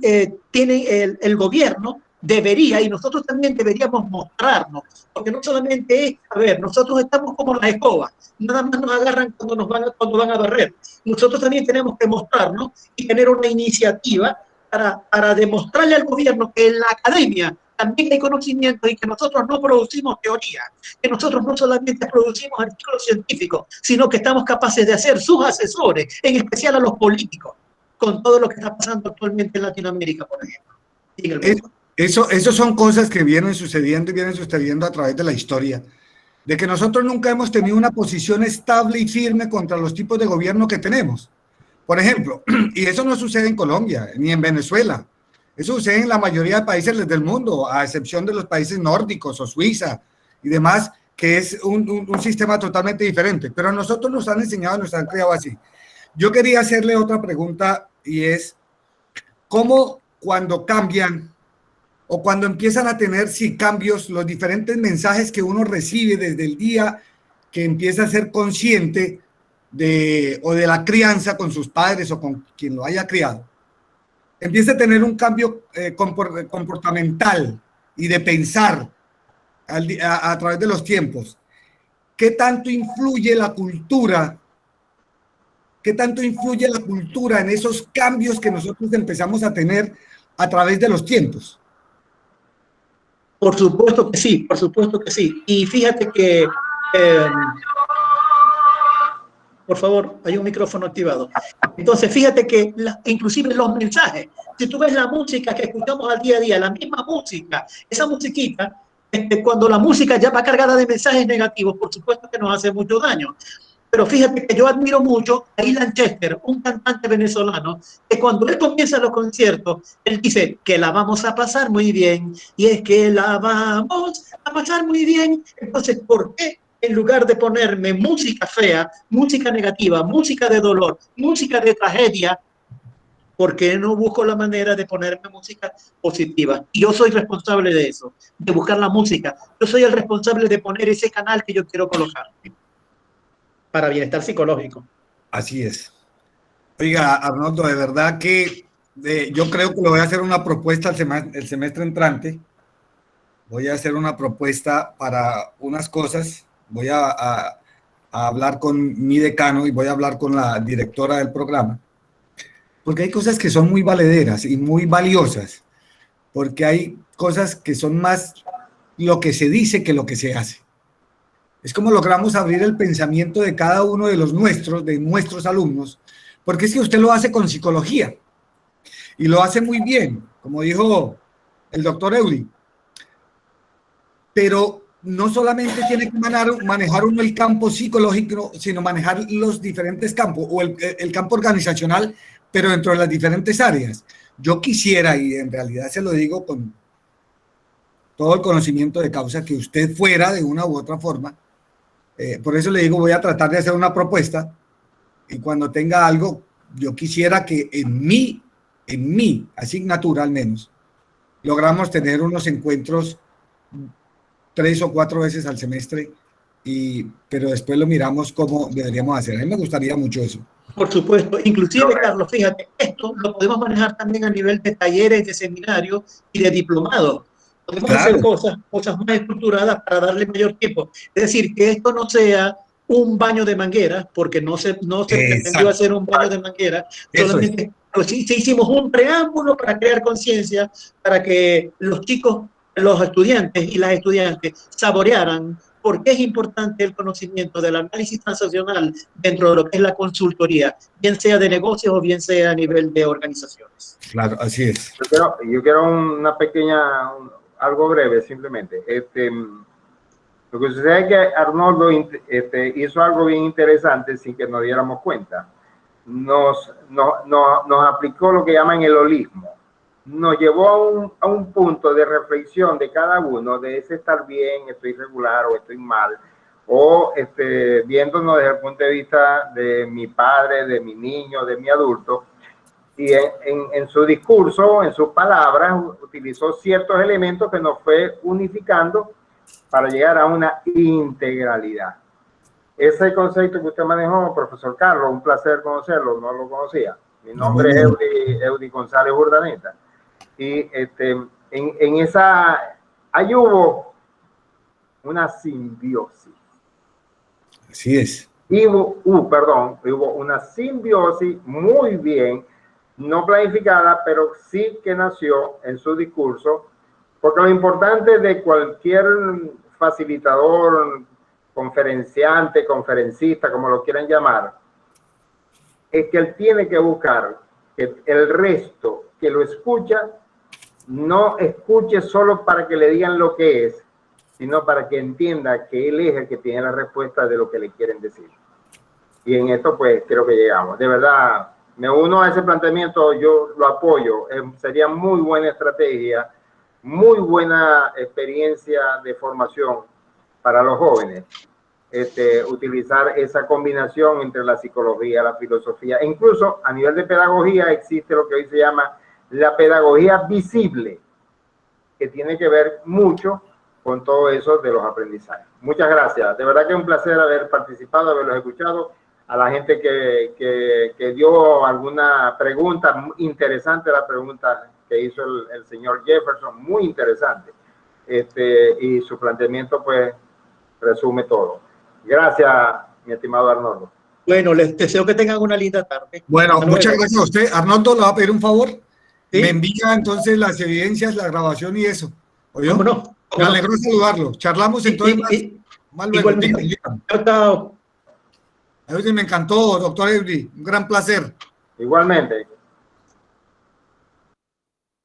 tiene el gobierno debería, y nosotros también deberíamos mostrarnos, porque no solamente es, a ver, nosotros estamos como las escobas, nada más nos agarran cuando van a barrer. Nosotros también tenemos que mostrarnos y tener una iniciativa para demostrarle al gobierno que en la academia también hay conocimiento y que nosotros no producimos teoría, que nosotros no solamente producimos artículos científicos, sino que estamos capaces de hacer sus asesores, en especial a los políticos, con todo lo que está pasando actualmente en Latinoamérica, por ejemplo, y en el mundo. Eso son cosas que vienen sucediendo a través de la historia, de que nosotros nunca hemos tenido una posición estable y firme contra los tipos de gobierno que tenemos. Por ejemplo, y eso no sucede en Colombia, ni en Venezuela, eso sucede en la mayoría de países del mundo, a excepción de los países nórdicos o Suiza y demás, que es un sistema totalmente diferente, pero a nosotros nos han enseñado, nos han criado así. Yo quería hacerle otra pregunta y es, ¿cómo cuando cambian o cuando empiezan a tener sí cambios, los diferentes mensajes que uno recibe desde el día que empieza a ser consciente o de la crianza con sus padres o con quien lo haya criado, empieza a tener un cambio comportamental y de pensar a través de los tiempos? ¿Qué tanto influye la cultura? ¿Qué tanto influye la cultura en esos cambios que nosotros empezamos a tener a través de los tiempos? Por supuesto que sí, por supuesto que sí. Y fíjate que, por favor, hay un micrófono activado. Entonces, fíjate que inclusive los mensajes, si tú ves la música que escuchamos al día a día, la misma música, esa musiquita, cuando la música ya va cargada de mensajes negativos, por supuesto que nos hace mucho daño. Pero fíjate que yo admiro mucho a Ilan Chester, un cantante venezolano, que cuando él comienza los conciertos, él dice que la vamos a pasar muy bien, y es que la vamos a pasar muy bien. Entonces, ¿por qué en lugar de ponerme música fea, música negativa, música de dolor, música de tragedia, por qué no busco la manera de ponerme música positiva? Y yo soy responsable de eso, de buscar la música. Yo soy el responsable de poner ese canal que yo quiero colocar para bienestar psicológico. Así es. Oiga, Arnoldo, de verdad que yo creo que le voy a hacer una propuesta el semestre entrante. Voy a hacer una propuesta para unas cosas. Voy a hablar con mi decano y voy a hablar con la directora del programa, porque hay cosas que son muy valederas y muy valiosas, porque hay cosas que son más lo que se dice que lo que se hace. Es como logramos abrir el pensamiento de cada uno de nuestros alumnos, porque es que usted lo hace con psicología y lo hace muy bien, como dijo el doctor Eudy. Pero no solamente tiene que manejar uno el campo psicológico, sino manejar los diferentes campos o el campo organizacional, pero dentro de las diferentes áreas. Yo quisiera, y en realidad se lo digo con todo el conocimiento de causa, que usted fuera de una u otra forma. Por eso le digo, voy a tratar de hacer una propuesta y cuando tenga algo, yo quisiera que en mi asignatura al menos, logramos tener unos encuentros 3 o 4 veces al semestre, pero después lo miramos cómo deberíamos hacer. A mí me gustaría mucho eso. Por supuesto, inclusive, Carlos, fíjate, esto lo podemos manejar también a nivel de talleres, de seminarios y de diplomados. Podemos hacer cosas más estructuradas para darle mayor tiempo. Es decir, que esto no sea un baño de manguera, porque no se pretendió hacer un baño de manguera, solamente hicimos un preámbulo para crear conciencia, para que los chicos, los estudiantes y las estudiantes saborearan por qué es importante el conocimiento del análisis transaccional dentro de lo que es la consultoría, bien sea de negocios o bien sea a nivel de organizaciones. Claro, así es. Yo quiero una pequeña, algo breve simplemente. Lo que sucede es que Arnoldo hizo algo bien interesante sin que nos diéramos cuenta. Nos aplicó lo que llaman el holismo. Nos llevó a un punto de reflexión de cada uno, de ese estar bien, estoy regular o estoy mal, o viéndonos desde el punto de vista de mi padre, de mi niño, de mi adulto. Y en su discurso, en sus palabras, utilizó ciertos elementos que nos fue unificando para llegar a una integralidad. Ese concepto que usted manejó, profesor Carlos, un placer conocerlo, no lo conocía. Mi nombre es Eudy González Urdaneta. Y en esa, ahí hubo una simbiosis. Así es. Hubo una simbiosis muy bien, no planificada, pero sí que nació en su discurso, porque lo importante de cualquier facilitador, conferenciante, conferencista, como lo quieran llamar, es que él tiene que buscar que el resto que lo escucha no escuche solo para que le digan lo que es, sino para que entienda que él es el que tiene la respuesta de lo que le quieren decir. Y en esto pues creo que llegamos. De verdad, me uno a ese planteamiento, yo lo apoyo. Sería muy buena estrategia, muy buena experiencia de formación para los jóvenes utilizar esa combinación entre la psicología, la filosofía, e incluso a nivel de pedagogía existe lo que hoy se llama la pedagogía visible, que tiene que ver mucho con todo eso de los aprendizajes. Muchas gracias. De verdad que es un placer haber participado, haberlos escuchado. A la gente que dio alguna pregunta, interesante la pregunta que hizo el señor Jefferson, muy interesante. Y su planteamiento pues resume todo. Gracias, mi estimado Arnoldo. Bueno, les deseo que tengan una linda tarde. Bueno, muchas gracias a usted. Arnoldo, le va a pedir un favor. ¿Sí? Me envía entonces las evidencias, la grabación y eso. ¿Oyó? ¿Cómo no? Me alegró saludarlo. Charlamos entonces más luego. Igualmente. Chao. Me encantó, doctor Edwin. Un gran placer. Igualmente.